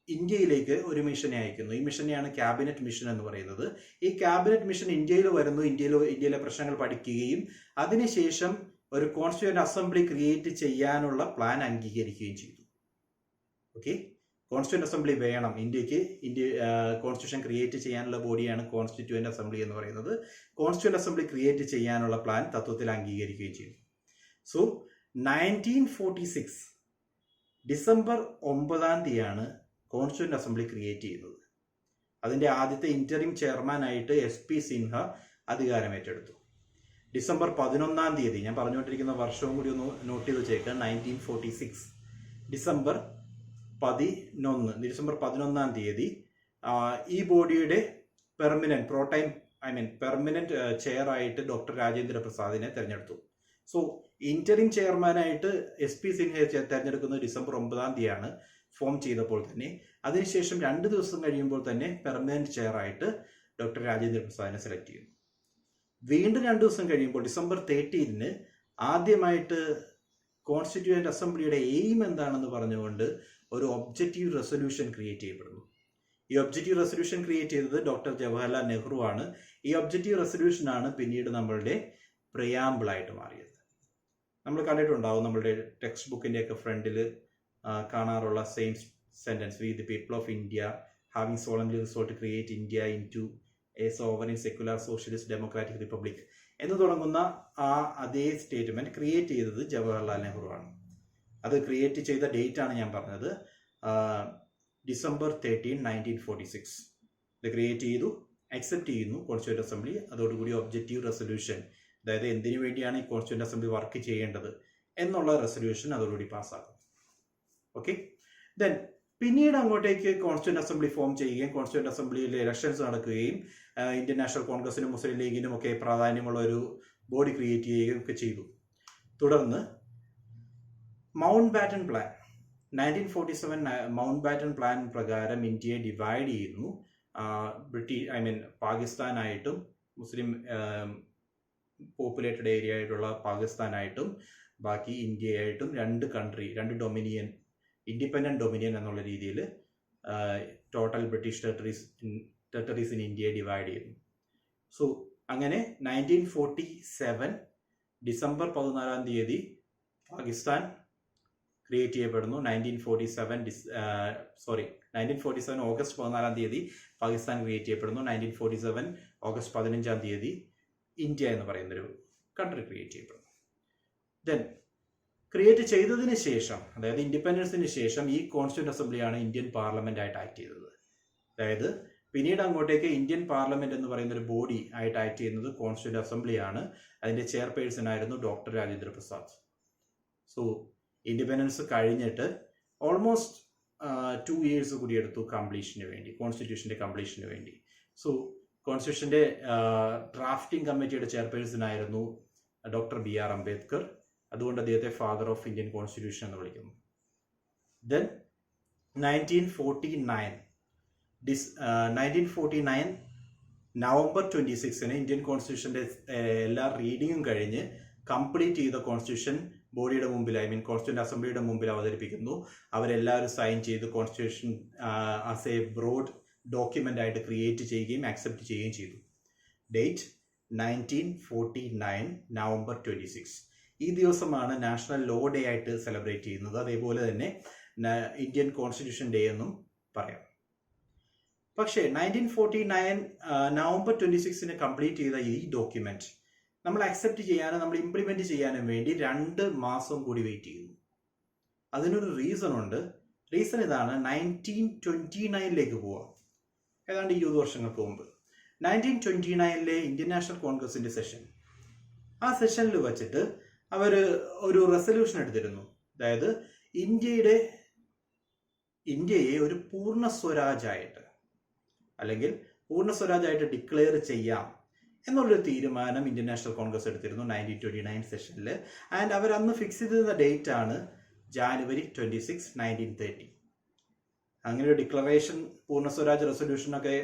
[SPEAKER 1] ഇന്ത്യയിലേക്ക് ഒരു മിഷനെ അയക്കുന്നു. ഈ മിഷനെയാണ് ക്യാബിനറ്റ് മിഷൻ എന്ന് പറയുന്നത്. ഈ ക്യാബിനറ്റ് മിഷൻ ഇന്ത്യയിൽ വരുന്നു, ഇന്ത്യയിലെ പ്രശ്നങ്ങൾ പഠിക്കുകയും അതിനുശേഷം ഒരു കോൺസ്റ്റിറ്റ്യൂവന്റ് അസംബ്ലി ക്രിയേറ്റ് ചെയ്യാനുള്ള പ്ലാൻ അംഗീകരിക്കുകയും ചെയ്തു. ഓക്കെ, കോൺസ്റ്റിറ്റ്യൂവന്റ് അസംബ്ലി വേണം ഇന്ത്യക്ക്. കോൺസ്റ്റിറ്റ്യൂഷൻ ക്രിയേറ്റ് ചെയ്യാനുള്ള ബോഡിയാണ് കോൺസ്റ്റിറ്റ്യൂവന്റ് അസംബ്ലി എന്ന് പറയുന്നത്. കോൺസ്റ്റിറ്റ്യൂവന്റ് അസംബ്ലി ക്രിയേറ്റ് ചെയ്യാനുള്ള പ്ലാൻ തത്വത്തിൽ അംഗീകരിക്കുകയും ചെയ്തു. So 1946 December 9 constituent assembly create ചെയ്തത്. അതിന്റെ ആദ്യത്തെ ഇന്ററിം ചെയർമാനായിട്ട് SP സിൻഹ അധികാരം ഏറ്റെടുത്തു. ഡിസംബർ 11 ഞാൻ പറഞ്ഞുകൊണ്ടിരിക്കുന്ന വർഷവും കൂടി ഒന്ന് നോട്ട് ചെയ്ത് വെച്ചേക്കുക. 1946 ഡിസംബർ 11 ഈ ബോഡിയുടെ പെർമനന്റ് ചെയർ ആയിട്ട് ഡോക്ടർ രാജേന്ദ്ര പ്രസാദിനെ തെരഞ്ഞെടുത്തു. സോ ഇന്ററിം ചെയർമാനായിട്ട് SP സിൻഹയെ തെരഞ്ഞെടുക്കുന്നത് ഡിസംബർ 9 ഫോം ചെയ്തപ്പോൾ തന്നെ അതിനുശേഷം 2 ദിവസം കഴിയുമ്പോൾ തന്നെ പെർമനന്റ് ചെയർ ആയിട്ട് ഡോക്ടർ രാജേന്ദ്ര പ്രസാദിനെ സെലക്ട് ചെയ്യുന്നു. വീണ്ടും 2 ദിവസം കഴിയുമ്പോൾ ഡിസംബർ 13 ആദ്യമായിട്ട് കോൺസ്റ്റിറ്റ്യൂവന്റ് അസംബ്ലിയുടെ എയിം എന്താണെന്ന് പറഞ്ഞുകൊണ്ട് ഒരു ഒബ്ജക്റ്റീവ് റെസൊല്യൂഷൻ ക്രിയേറ്റ് ചെയ്യപ്പെടുന്നു. ഈ ഒബ്ജക്റ്റീവ് റെസൊല്യൂഷൻ ക്രിയേറ്റ് ചെയ്തത് ഡോക്ടർ ജവഹർലാൽ നെഹ്റു ആണ്. ഈ ഒബ്ജക്റ്റീവ് റെസൊല്യൂഷൻ ആണ് പിന്നീട് നമ്മളുടെ പ്രിയാമ്പിൾ ആയിട്ട് മാറിയത്. നമ്മൾ കണ്ടിട്ടുണ്ടാവും, നമ്മളുടെ ടെക്സ്റ്റ് ബുക്കിന്റെ ഒക്കെ ഫ്രണ്ടിൽ കാണാറുള്ള same sentence, we the people of India having solemnly resolved to create India into a sovereign secular socialist democratic republic എന്ന് തുടങ്ങുന്ന അതേ സ്റ്റേറ്റ്മെന്റ് ക്രിയേറ്റ് ചെയ്തത് ജവഹർലാൽ നെഹ്റു ആണ്. അത് ക്രിയേറ്റ് ചെയ്ത ഡേറ്റ് ആണ് ഞാൻ പറഞ്ഞത്, ഡിസംബർ 13, 1946. ഇത് ക്രിയേറ്റ് ചെയ്തു, അക്സെപ്റ്റ് ചെയ്യുന്നു കോൺസ്റ്റിറ്റ്യൂവന്റ് അസംബ്ലി. അതോടുകൂടി ഒബ്ജക്റ്റീവ് റെസൊല്യൂഷൻ, അതായത് എന്തിനു വേണ്ടിയാണ് ഈ കോൺസ്റ്റിറ്റ്യൂവന്റ് അസംബ്ലി വർക്ക് ചെയ്യേണ്ടത് എന്നുള്ള റെസൊല്യൂഷൻ അതോടുകൂടി പാസ്സാക്കും. ഓക്കെ, ദെൻ പിന്നീട് അങ്ങോട്ടേക്ക് കോൺസ്റ്റിറ്റ്യൂവന്റ് അസംബ്ലി ഫോം ചെയ്യുകയും കോൺസ്റ്റിറ്റ്യൂവന്റ് അസംബ്ലിയിൽ ഇലക്ഷൻസ് നടക്കുകയും ഇന്ത്യൻ നാഷണൽ കോൺഗ്രസിനും മുസ്ലിം ലീഗിനും ഒക്കെ പ്രാധാന്യമുള്ള ഒരു ബോഡി ക്രിയേറ്റ് ചെയ്യുകയും ഒക്കെ ചെയ്തു. തുടർന്ന് Mountbatten plan 1947 Mountbatten plan പ്രകാരം ഇന്ത്യയെ ഡിവൈഡ് ചെയ്യുന്നു. പാകിസ്ഥാനായിട്ടും മുസ്ലിം പോപ്പുലേറ്റഡ് ഏരിയ ആയിട്ടുള്ള പാകിസ്ഥാനായിട്ടും ബാക്കി ഇന്ത്യയായിട്ടും രണ്ട് ഡൊമിനിയൻ ഇൻഡിപെൻഡൻറ്റ് ഡൊമിനിയൻ എന്നുള്ള രീതിയിൽ ടോട്ടൽ ബ്രിട്ടീഷ് ടെറിട്ടറീസ് ഇൻ ഇന്ത്യയെ ഡിവൈഡ് ചെയ്യുന്നു. സോ അങ്ങനെ 1947 ഡിസംബർ 14 പാകിസ്ഥാൻ ക്രിയേറ്റ് ചെയ്യപ്പെടുന്നു. 1947 ഓഗസ്റ്റ് 14 പാകിസ്ഥാൻ ക്രിയേറ്റ് ചെയ്യപ്പെടുന്നു. 1947 ഓഗസ്റ്റ് 15 ഇന്ത്യ എന്ന് പറയുന്നൊരു കൺട്രി ക്രിയേറ്റ് ചെയ്യപ്പെടുന്നു. ദെൻ ക്രിയേറ്റ് ചെയ്തതിന് ശേഷം, അതായത് ഇൻഡിപെൻഡൻസിന് ശേഷം, ഈ കോൺസ്റ്റിറ്റ്യൂന്റ് അസംബ്ലിയാണ് ഇന്ത്യൻ പാർലമെന്റ് ആയിട്ട് ആക്ട് ചെയ്തത്. അതായത് പിന്നീട് അങ്ങോട്ടേക്ക് ഇന്ത്യൻ പാർലമെന്റ് എന്ന് പറയുന്ന ഒരു ബോഡി ആയിട്ട് ആക്ട് ചെയ്യുന്നത് കോൺസ്റ്റിറ്റ്യൂന്റ് അസംബ്ലിയാണ്. അതിന്റെ ചെയർപേഴ്സൺ ആയിരുന്നു doctor Rajendra Prasad. So independence കഴിഞ്ഞിട്ട് ഓൾമോസ്റ്റ് 2 years കൂടി എടുത്തു കംപ്ലീഷന് വേണ്ടി, കോൺസ്റ്റിറ്റ്യൂഷന്റെ കംപ്ലീഷന് വേണ്ടി. സോ കോൺസ്റ്റിറ്റ്യൂഷന്റെ ഡ്രാഫ്റ്റിംഗ് കമ്മിറ്റിയുടെ ചെയർപേഴ്സൺ ആയിരുന്നു ഡോക്ടർ BR അംബേദ്കർ. അതുകൊണ്ട് അദ്ദേഹത്തെ ഫാദർ ഓഫ് ഇന്ത്യൻ കോൺസ്റ്റിറ്റ്യൂഷൻ എന്ന് വിളിക്കുന്നു. ദെൻ 1949 നവംബർ 26 ഇന്ത്യൻ കോൺസ്റ്റിറ്റ്യൂഷന്റെ എല്ലാ റീഡിങ്ങും കഴിഞ്ഞ് കംപ്ലീറ്റ് ചെയ്ത കോൺസ്റ്റിറ്റ്യൂഷൻ ബോഡിയുടെ മുമ്പിൽ, കോൺസ്റ്റിറ്റ്യൂന്റ് അസംബ്ലിയുടെ മുമ്പിൽ അവതരിപ്പിക്കുന്നു. അവരെല്ലാവരും സൈൻ ചെയ്ത് constitution as a broad document ആയിട്ട് ക്രിയേറ്റ് ചെയ്യുകയും ആക്സെപ്റ്റ് ചെയ്യുകയും ചെയ്തു. Date 1949 November 26. ഈ ദിവസമാണ് നാഷണൽ ലോ ഡേ ആയിട്ട് സെലിബ്രേറ്റ് ചെയ്യുന്നത്. അതേപോലെ തന്നെ ഇന്ത്യൻ കോൺസ്റ്റിറ്റ്യൂഷൻ ഡേ എന്നും പറയാം. പക്ഷേ 1949 നവംബർ 26 കംപ്ലീറ്റ് ചെയ്ത ഈ ഡോക്യുമെന്റ് നമ്മൾ അക്സെപ്റ്റ് ചെയ്യാനും നമ്മൾ ഇംപ്ലിമെന്റ് ചെയ്യാനും വേണ്ടി 2 മാസം കൂടി വെയിറ്റ് ചെയ്യുന്നു. അതിനൊരു റീസൺ ഉണ്ട്. റീസൺ ഇതാണ്. 1929 പോവാം, ഏതാണ്ട് 20 വർഷങ്ങൾക്ക് മുമ്പ്. 1929 ഇന്ത്യൻ നാഷണൽ കോൺഗ്രസിന്റെ സെഷൻ. ആ സെഷനിൽ വച്ചിട്ട് അവർ ഒരു റെസൊല്യൂഷൻ എടുത്തിരുന്നു. അതായത് ഇന്ത്യയെ ഒരു പൂർണ്ണ സ്വരാജായിട്ട് അല്ലെങ്കിൽ പൂർണ്ണ സ്വരാജായിട്ട് ഡിക്ലെയർ ചെയ്യാം എന്നുള്ളൊരു തീരുമാനം ഇന്ത്യൻ നാഷണൽ കോൺഗ്രസ് എടുത്തിരുന്നു 1929 സെഷനിൽ. ആൻഡ് അവർ അന്ന് ഫിക്സ് ചെയ്തിരുന്ന ഡേറ്റ് ആണ് ജാനുവരി 26, 1930. അങ്ങനെ ഒരു ഡിക്ലറേഷൻ, പൂർണ്ണ സ്വരാജ് റെസൊല്യൂഷനൊക്കെ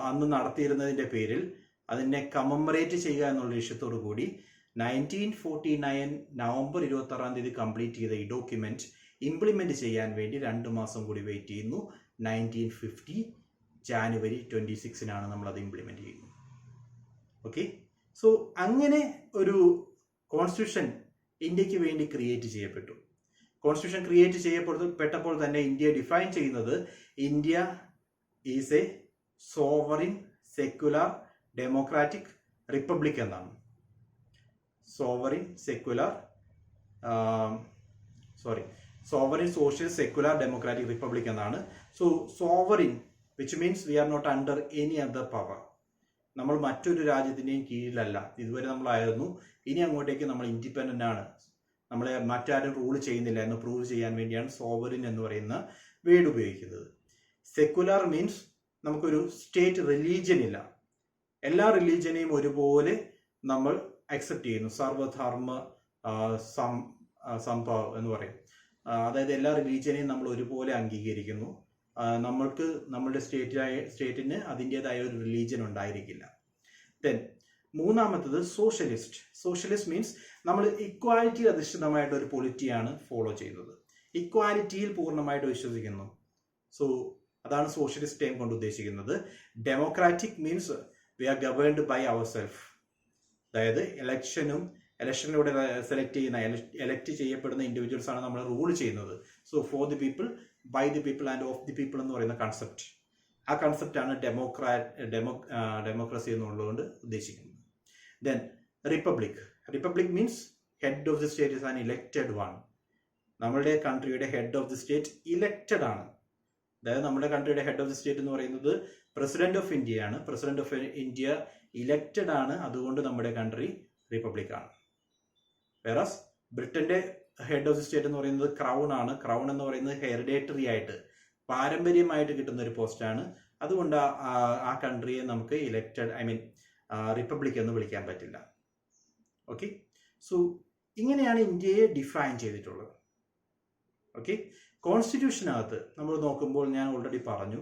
[SPEAKER 1] അന്ന് നടത്തിയിരുന്നതിന്റെ പേരിൽ അതിനെ കമമറേറ്റ് ചെയ്യുക എന്നുള്ള ലക്ഷ്യത്തോടു കൂടി 1949 നവംബർ 26 കംപ്ലീറ്റ് ചെയ്ത ഈ ഡോക്യുമെന്റ് ഇംപ്ലിമെന്റ് ചെയ്യാൻ വേണ്ടി 2 മാസം കൂടി വെയിറ്റ് ചെയ്യുന്നു. 1950 ജാനുവരി 26 നമ്മൾ അത് ഇംപ്ലിമെന്റ് ചെയ്യുന്നു. ഓക്കെ, സോ അങ്ങനെ ഒരു കോൺസ്റ്റിറ്റ്യൂഷൻ ഇന്ത്യക്ക് വേണ്ടി ക്രിയേറ്റ് ചെയ്യപ്പെട്ടു. കോൺസ്റ്റിറ്റ്യൂഷൻ ക്രിയേറ്റ് ചെയ്യപ്പെട്ടപ്പോൾ തന്നെ ഇന്ത്യ ഡിഫൈൻ ചെയ്യുന്നത് India is a sovereign secular democratic republic എന്നാണ്. Sovereign social secular democratic republic എന്നാണ്. So sovereign which means we are not under any other power. നമ്മൾ മറ്റൊരു രാജ്യത്തിന്റെയും കീഴിലല്ല, ഇതുവരെ നമ്മളായിരുന്നു. ഇനി അങ്ങോട്ടേക്ക് നമ്മൾ ഇൻഡിപെൻഡന്റ് ആണ്, നമ്മളെ മറ്റാരും റൂൾ ചെയ്യുന്നില്ല എന്ന് പ്രൂവ് ചെയ്യാൻ വേണ്ടിയാണ് സോവറിൻ എന്ന് പറയുന്ന വേർഡ് ഉപയോഗിക്കുന്നത്. സെക്യുലർ മീൻസ് നമുക്കൊരു സ്റ്റേറ്റ് റിലീജിയൻ ഇല്ല, എല്ലാ റിലീജിയനെയും ഒരുപോലെ നമ്മൾ അക്സെപ്റ്റ് ചെയ്യുന്നു. സർവധർമ്മ സംഭവം എന്ന് പറയും. അതായത് എല്ലാ റിലീജിയനെയും നമ്മൾ ഒരുപോലെ അംഗീകരിക്കുന്നു. നമ്മൾക്ക് നമ്മുടെ സ്റ്റേറ്റിന് അതിൻ്റെതായ ഒരു റിലീജിയൻ ഉണ്ടായിരിക്കില്ല. ദെൻ മൂന്നാമത്തത് സോഷ്യലിസ്റ്റ് മീൻസ് നമ്മൾ ഇക്വാലിറ്റി അധിഷ്ഠിതമായിട്ട് ഒരു പൊളിറ്റിയാണ് ഫോളോ ചെയ്യുന്നത്. ഇക്വാലിറ്റിയിൽ പൂർണ്ണമായിട്ട് വിശ്വസിക്കുന്നു. സോ അതാണ് സോഷ്യലിസ്റ്റ് ടൈം കൊണ്ട് ഉദ്ദേശിക്കുന്നത്. Democratic means we are governed by our self. അതായത് ഇലക്ഷനിലൂടെ എലക്ട് ചെയ്യപ്പെടുന്ന ഇൻഡിവിജ്വൽസ് ആണ് നമ്മൾ റൂൾ ചെയ്യുന്നത്. So for the people, by the people and of the people എന്ന് പറയുന്ന കൺസെപ്റ്റ്, ആ കൺസെപ്റ്റാണ് ഡെമോക്രസി എന്നുള്ളതുകൊണ്ട് ഉദ്ദേശിക്കുന്നത്. Then republic means head of the state is an elected one. നമ്മളുടെ കൺട്രിയുടെ head of the state elected ആണ്. അതായത് നമ്മുടെ കൺട്രിയുടെ ഹെഡ് ഓഫ് ദി സ്റ്റേറ്റ് എന്ന് പറയുന്നത് പ്രസിഡന്റ് ഓഫ് ഇന്ത്യ ആണ്. പ്രസിഡന്റ് ഓഫ് ഇന്ത്യ ഇലക്റ്റഡ് ആണ്, അതുകൊണ്ട് നമ്മുടെ കൺട്രി റിപ്പബ്ലിക് ആണ്. വേറസ് ബ്രിട്ടന്റെ ഹെഡ് ഓഫ് ദി സ്റ്റേറ്റ് എന്ന് പറയുന്നത് ക്രൗൺ ആണ്. ക്രൗൺ എന്ന് പറയുന്നത് ഹെറിഡേറ്ററി ആയിട്ട്, പാരമ്പര്യമായിട്ട് കിട്ടുന്ന ഒരു പോസ്റ്റാണ്. അതുകൊണ്ട് ആ കൺട്രിയെ നമുക്ക് റിപ്പബ്ലിക് എന്ന് വിളിക്കാൻ പറ്റില്ല. ഓക്കെ, സോ ഇങ്ങനെയാണ് ഇന്ത്യയെ ഡിഫൈൻ ചെയ്തിട്ടുള്ളത്. ഓക്കെ, കോൺസ്റ്റിറ്റ്യൂഷനകത്ത് നമ്മൾ നോക്കുമ്പോൾ ഞാൻ ഓൾറെഡി പറഞ്ഞു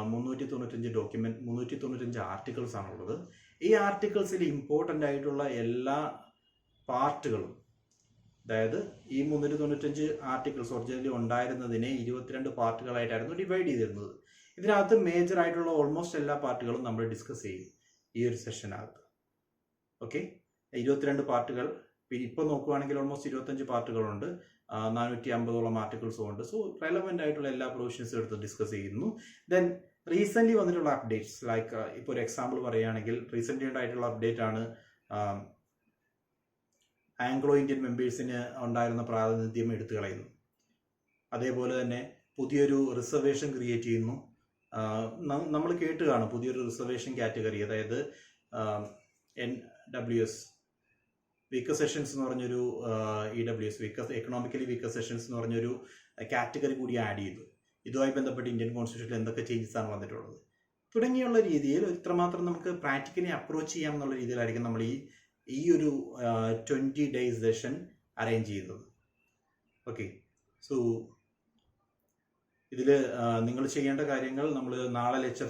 [SPEAKER 1] 395 ആർട്ടിക്കിൾസ് ആണുള്ളത്. ഈ ആർട്ടിക്കിൾസിൽ ഇമ്പോർട്ടൻ്റ് ആയിട്ടുള്ള എല്ലാ പാർട്ടുകളും അതായത് ഈ 395 ആർട്ടിക്കിൾസ് ഒറിജിനലി ഉണ്ടായിരുന്നതിനെ 22 പാർട്ടുകളായിട്ടായിരുന്നു ഡിവൈഡ് ചെയ്തിരുന്നത്. ഇതിനകത്ത് മേജർ ആയിട്ടുള്ള ഓൾമോസ്റ്റ് എല്ലാ പാർട്ടുകളും നമ്മൾ ഡിസ്കസ് ചെയ്യും ഈ ഒരു സെഷനകത്ത്. ഓക്കെ, 22 പാർട്ടുകൾ. പിന്നെ ഇപ്പോൾ നോക്കുകയാണെങ്കിൽ ഓൾമോസ്റ്റ് 25 പാർട്ടുകളുണ്ട്, 450ഓളം ആർട്ടിക്കിൾസും ഉണ്ട്. സോ റെലവെൻ്റ് ആയിട്ടുള്ള എല്ലാ പ്രൊവിഷൻസും എടുത്ത് ഡിസ്കസ് ചെയ്യുന്നു. ദെൻ റീസെൻ്റ്ലി വന്നിട്ടുള്ള അപ്ഡേറ്റ്സ്, ലൈക്ക് ഇപ്പോൾ ഒരു എക്സാമ്പിൾ പറയുകയാണെങ്കിൽ റീസെൻ്റ്ലി ഉണ്ടായിട്ടുള്ള അപ്ഡേറ്റ് ആണ് ആംഗ്ലോ ഇന്ത്യൻ മെമ്പേഴ്സിന് ഉണ്ടായിരുന്ന പ്രാതിനിധ്യം എടുത്തു കളയുന്നു. അതേപോലെ തന്നെ പുതിയൊരു റിസർവേഷൻ ക്രിയേറ്റ് ചെയ്യുന്നു. നമ്മൾ കേട്ട് കാണും പുതിയൊരു റിസർവേഷൻ കാറ്റഗറി, അതായത് NWS വീക്കർ സെഷൻസ് എന്ന് പറഞ്ഞൊരു EWS എക്കണോമിക്കലി വീക്കർ സെഷൻസ് എന്ന് പറഞ്ഞൊരു കാറ്റഗറി കൂടി ആഡ് ചെയ്തു. ഇതുമായി ബന്ധപ്പെട്ട് ഇന്ത്യൻ കോൺസ്റ്റിറ്റ്യൂഷനിൽ എന്തൊക്കെ ചേഞ്ചസ് ആണ് വന്നിട്ടുള്ളത് തുടങ്ങിയുള്ള രീതിയിൽ ഇത്രമാത്രം നമുക്ക് പ്രാക്ടിക്കലി അപ്രോച്ച് ചെയ്യാം എന്നുള്ള രീതിയിലായിരിക്കും നമ്മൾ ഈ ഒരു 20 days സെഷൻ അറേഞ്ച് ചെയ്യുന്നത്. ഓക്കെ, സോ ഇതിൽ നിങ്ങൾ ചെയ്യേണ്ട കാര്യങ്ങൾ, നമ്മൾ നാളെ ലെക്ചർ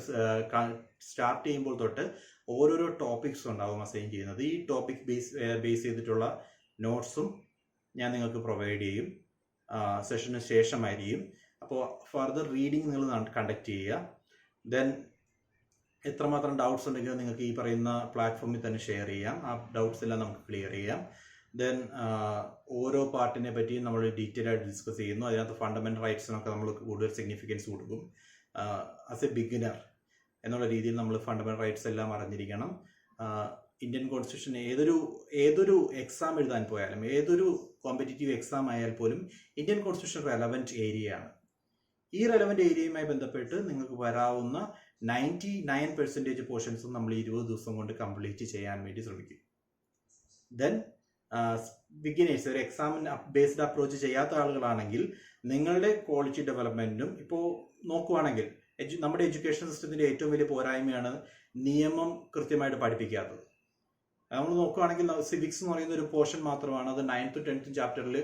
[SPEAKER 1] സ്റ്റാർട്ട് ചെയ്യുമ്പോൾ തൊട്ട് ഓരോരോ ടോപ്പിക്സ് ഉണ്ടാവും അസൈൻ ചെയ്യുന്നത്. ഈ ടോപ്പിക് ബേസ് ചെയ്തിട്ടുള്ള നോട്ട്സും ഞാൻ നിങ്ങൾക്ക് പ്രൊവൈഡ് ചെയ്യും, സെഷന് ശേഷമായിരിക്കും. അപ്പോൾ ഫർദർ റീഡിങ് നിങ്ങൾ കണ്ടക്ട് ചെയ്യുക. ദെൻ എത്രമാത്രം ഡൗട്ട്സ് ഉണ്ടെങ്കിലും നിങ്ങൾക്ക് ഈ പറയുന്ന പ്ലാറ്റ്ഫോമിൽ തന്നെ ഷെയർ ചെയ്യാം. ആ ഡൗട്ട്സ് എല്ലാം നമുക്ക് ക്ലിയർ ചെയ്യാം. ദെൻ ഓരോ പാർട്ടിനെ പറ്റിയും നമ്മൾ ഡീറ്റെയിൽ ആയിട്ട് ഡിസ്കസ് ചെയ്യുന്നു. അതിനകത്ത് ഫണ്ടമെൻ്റൽ റൈറ്റ്സിനൊക്കെ നമ്മൾ കൂടുതൽ സിഗ്നിഫിക്കൻസ് കൊടുക്കും. ആസ് എ ബിഗിനർ എന്നുള്ള രീതിയിൽ നമ്മൾ ഫണ്ടമെൻ്റൽ റൈറ്റ്സ് എല്ലാം അറിഞ്ഞിരിക്കണം. ഇന്ത്യൻ കോൺസ്റ്റിറ്റ്യൂഷൻ ഏതൊരു എക്സാം എഴുതാൻ പോയാലും, ഏതൊരു കോമ്പറ്റീറ്റീവ് എക്സാം ആയാൽ പോലും ഇന്ത്യൻ കോൺസ്റ്റിറ്റ്യൂഷൻ റെലവൻറ്റ് ഏരിയയാണ്. ഈ റെലവൻറ്റ് ഏരിയയുമായി ബന്ധപ്പെട്ട് നിങ്ങൾക്ക് വരാവുന്ന 99% പോർഷൻസും നമ്മൾ 20 ദിവസം കൊണ്ട് കംപ്ലീറ്റ് ചെയ്യാൻ വേണ്ടി ശ്രമിക്കും. ദെൻ ബിഗിനേഴ്സ്, ഒരു എക്സാമിന് ബേസ്ഡ് അപ്രോച്ച് ചെയ്യാത്ത ആളുകളാണെങ്കിൽ നിങ്ങളുടെ ക്വാളിറ്റി ഡെവലപ്മെൻറ്റിനും ഇപ്പോൾ നോക്കുവാണെങ്കിൽ നമ്മുടെ എഡ്യൂക്കേഷൻ സിസ്റ്റത്തിൻ്റെ ഏറ്റവും വലിയ പോരായ്മയാണ് നിയമം കൃത്യമായിട്ട് പഠിപ്പിക്കാത്തത്. നമ്മൾ നോക്കുകയാണെങ്കിൽ സിവിക്സ് എന്ന് പറയുന്ന ഒരു പോർഷൻ മാത്രമാണ്, അത് 9th 10th ചാപ്റ്ററിൽ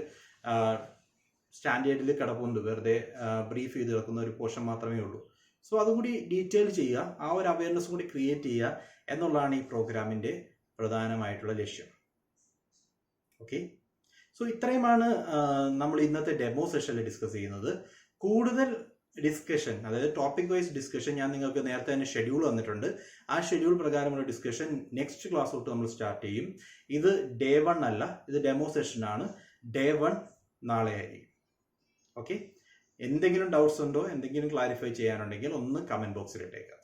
[SPEAKER 1] സ്റ്റാൻഡേർഡിൽ കിടപ്പുണ്ട്, വെറുതെ ബ്രീഫ് ചെയ്ത് കിടക്കുന്ന ഒരു പോർഷൻ മാത്രമേ ഉള്ളൂ. സോ അതുകൂടി ഡീറ്റെയിൽ ചെയ്യുക, ആ ഒരു അവയർനെസ് കൂടി ക്രിയേറ്റ് ചെയ്യുക എന്നുള്ളതാണ് ഈ പ്രോഗ്രാമിൻ്റെ പ്രധാനമായിട്ടുള്ള ലക്ഷ്യം. ഓക്കെ, സോ ഇത്രയുമാണ് നമ്മൾ ഇന്നത്തെ ഡെമോ സെഷനിൽ ഡിസ്കസ് ചെയ്യുന്നത്. കൂടുതൽ ഡിസ്കഷൻ, അതായത് ടോപ്പിക് വൈസ് ഡിസ്കഷൻ ഞാൻ നിങ്ങൾക്ക് നേരത്തെ തന്നെ ഷെഡ്യൂൾ വന്നിട്ടുണ്ട്. ആ ഷെഡ്യൂൾ പ്രകാരമുള്ള ഡിസ്കഷൻ നെക്സ്റ്റ് ക്ലാസ് തൊട്ട് നമ്മൾ സ്റ്റാർട്ട് ചെയ്യും. ഇത് Day 1 അല്ല, ഇത് ഡെമോ സെഷനാണ്. Day 1 നാളെ ആയിരിക്കും. ഓക്കെ, എന്തെങ്കിലും ഡൗട്ട്സ് ഉണ്ടോ, എന്തെങ്കിലും ക്ലാരിഫൈ ചെയ്യാനുണ്ടെങ്കിൽ ഒന്ന് കമന്റ് ബോക്സിൽ ഇട്ടേക്കാം.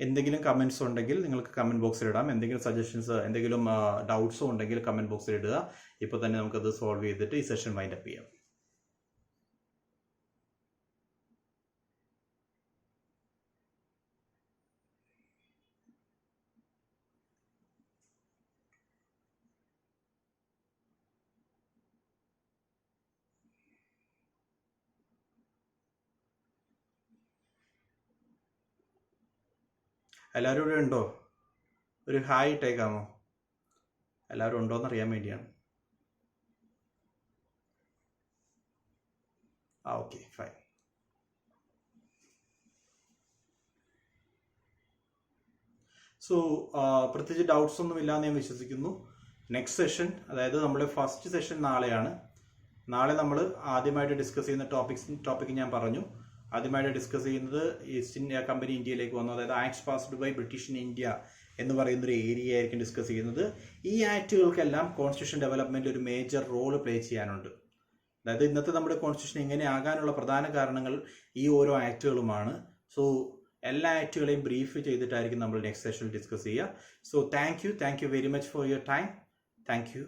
[SPEAKER 1] എന്തെങ്കിലും കമൻറ്റ്സ് ഉണ്ടെങ്കിൽ നിങ്ങൾക്ക് കമൻറ്റ് ബോക്സിൽ ഇടാം. എന്തെങ്കിലും സജഷൻസ്, എന്തെങ്കിലും ഡൗട്ട്സോ ഉണ്ടെങ്കിൽ കമൻറ്റ് ബോക്സിൽ ഇടുക. ഇപ്പോൾ തന്നെ നമുക്കത് സോൾവ് ചെയ്തിട്ട് ഈ സെഷൻ വൈൻഡ് അപ്പ് ചെയ്യാം. എല്ലാവരും ഇവിടെ ഉണ്ടോ? ഒരു ഹായ് ഇട്ടേക്കാമോ? എല്ലാവരും ഉണ്ടോ എന്ന് അറിയാൻ വേണ്ടിയാണ്. Okay, fine. സോ പ്രത്യേകിച്ച് ഡൗട്ട്സ് ഒന്നും ഇല്ലാന്ന് ഞാൻ വിശ്വസിക്കുന്നു. നെക്സ്റ്റ് സെഷൻ, അതായത് നമ്മുടെ ഫസ്റ്റ് സെഷൻ നാളെയാണ്. നാളെ നമ്മൾ ആദ്യമായിട്ട് ഡിസ്കസ് ചെയ്യുന്ന ടോപ്പിക് ഞാൻ പറഞ്ഞു. ആദ്യമായിട്ട് ഡിസ്കസ് ചെയ്യുന്നത് ഈസ്റ്റ് ഇന്ത്യ കമ്പനി ഇന്ത്യയിലേക്ക് വന്നു, അതായത് acts passed by British in India എന്ന് പറയുന്നൊരു ഏരിയ ആയിരിക്കും ഡിസ്കസ് ചെയ്യുന്നത്. ഈ ആക്ടുകൾക്കെല്ലാം കോൺസ്റ്റിറ്റ്യൂഷൻ ഡെവലപ്മെന്റ് ഒരു മേജർ റോള് പ്ലേ ചെയ്യാനുണ്ട്. അതായത് ഇന്നത്തെ നമ്മുടെ കോൺസ്റ്റിറ്റ്യൂഷൻ ഇങ്ങനെ ആകാനുള്ള പ്രധാന കാരണങ്ങൾ ഈ ഓരോ ആക്ടുകളുമാണ്. സോ എല്ലാ ആക്ടുകളെയും ബ്രീഫ് ചെയ്തിട്ടായിരിക്കും നമ്മൾ നെക്സ്റ്റ് സെഷനിൽ ഡിസ്കസ് ചെയ്യുക. So thank you very much for your time. Thank you.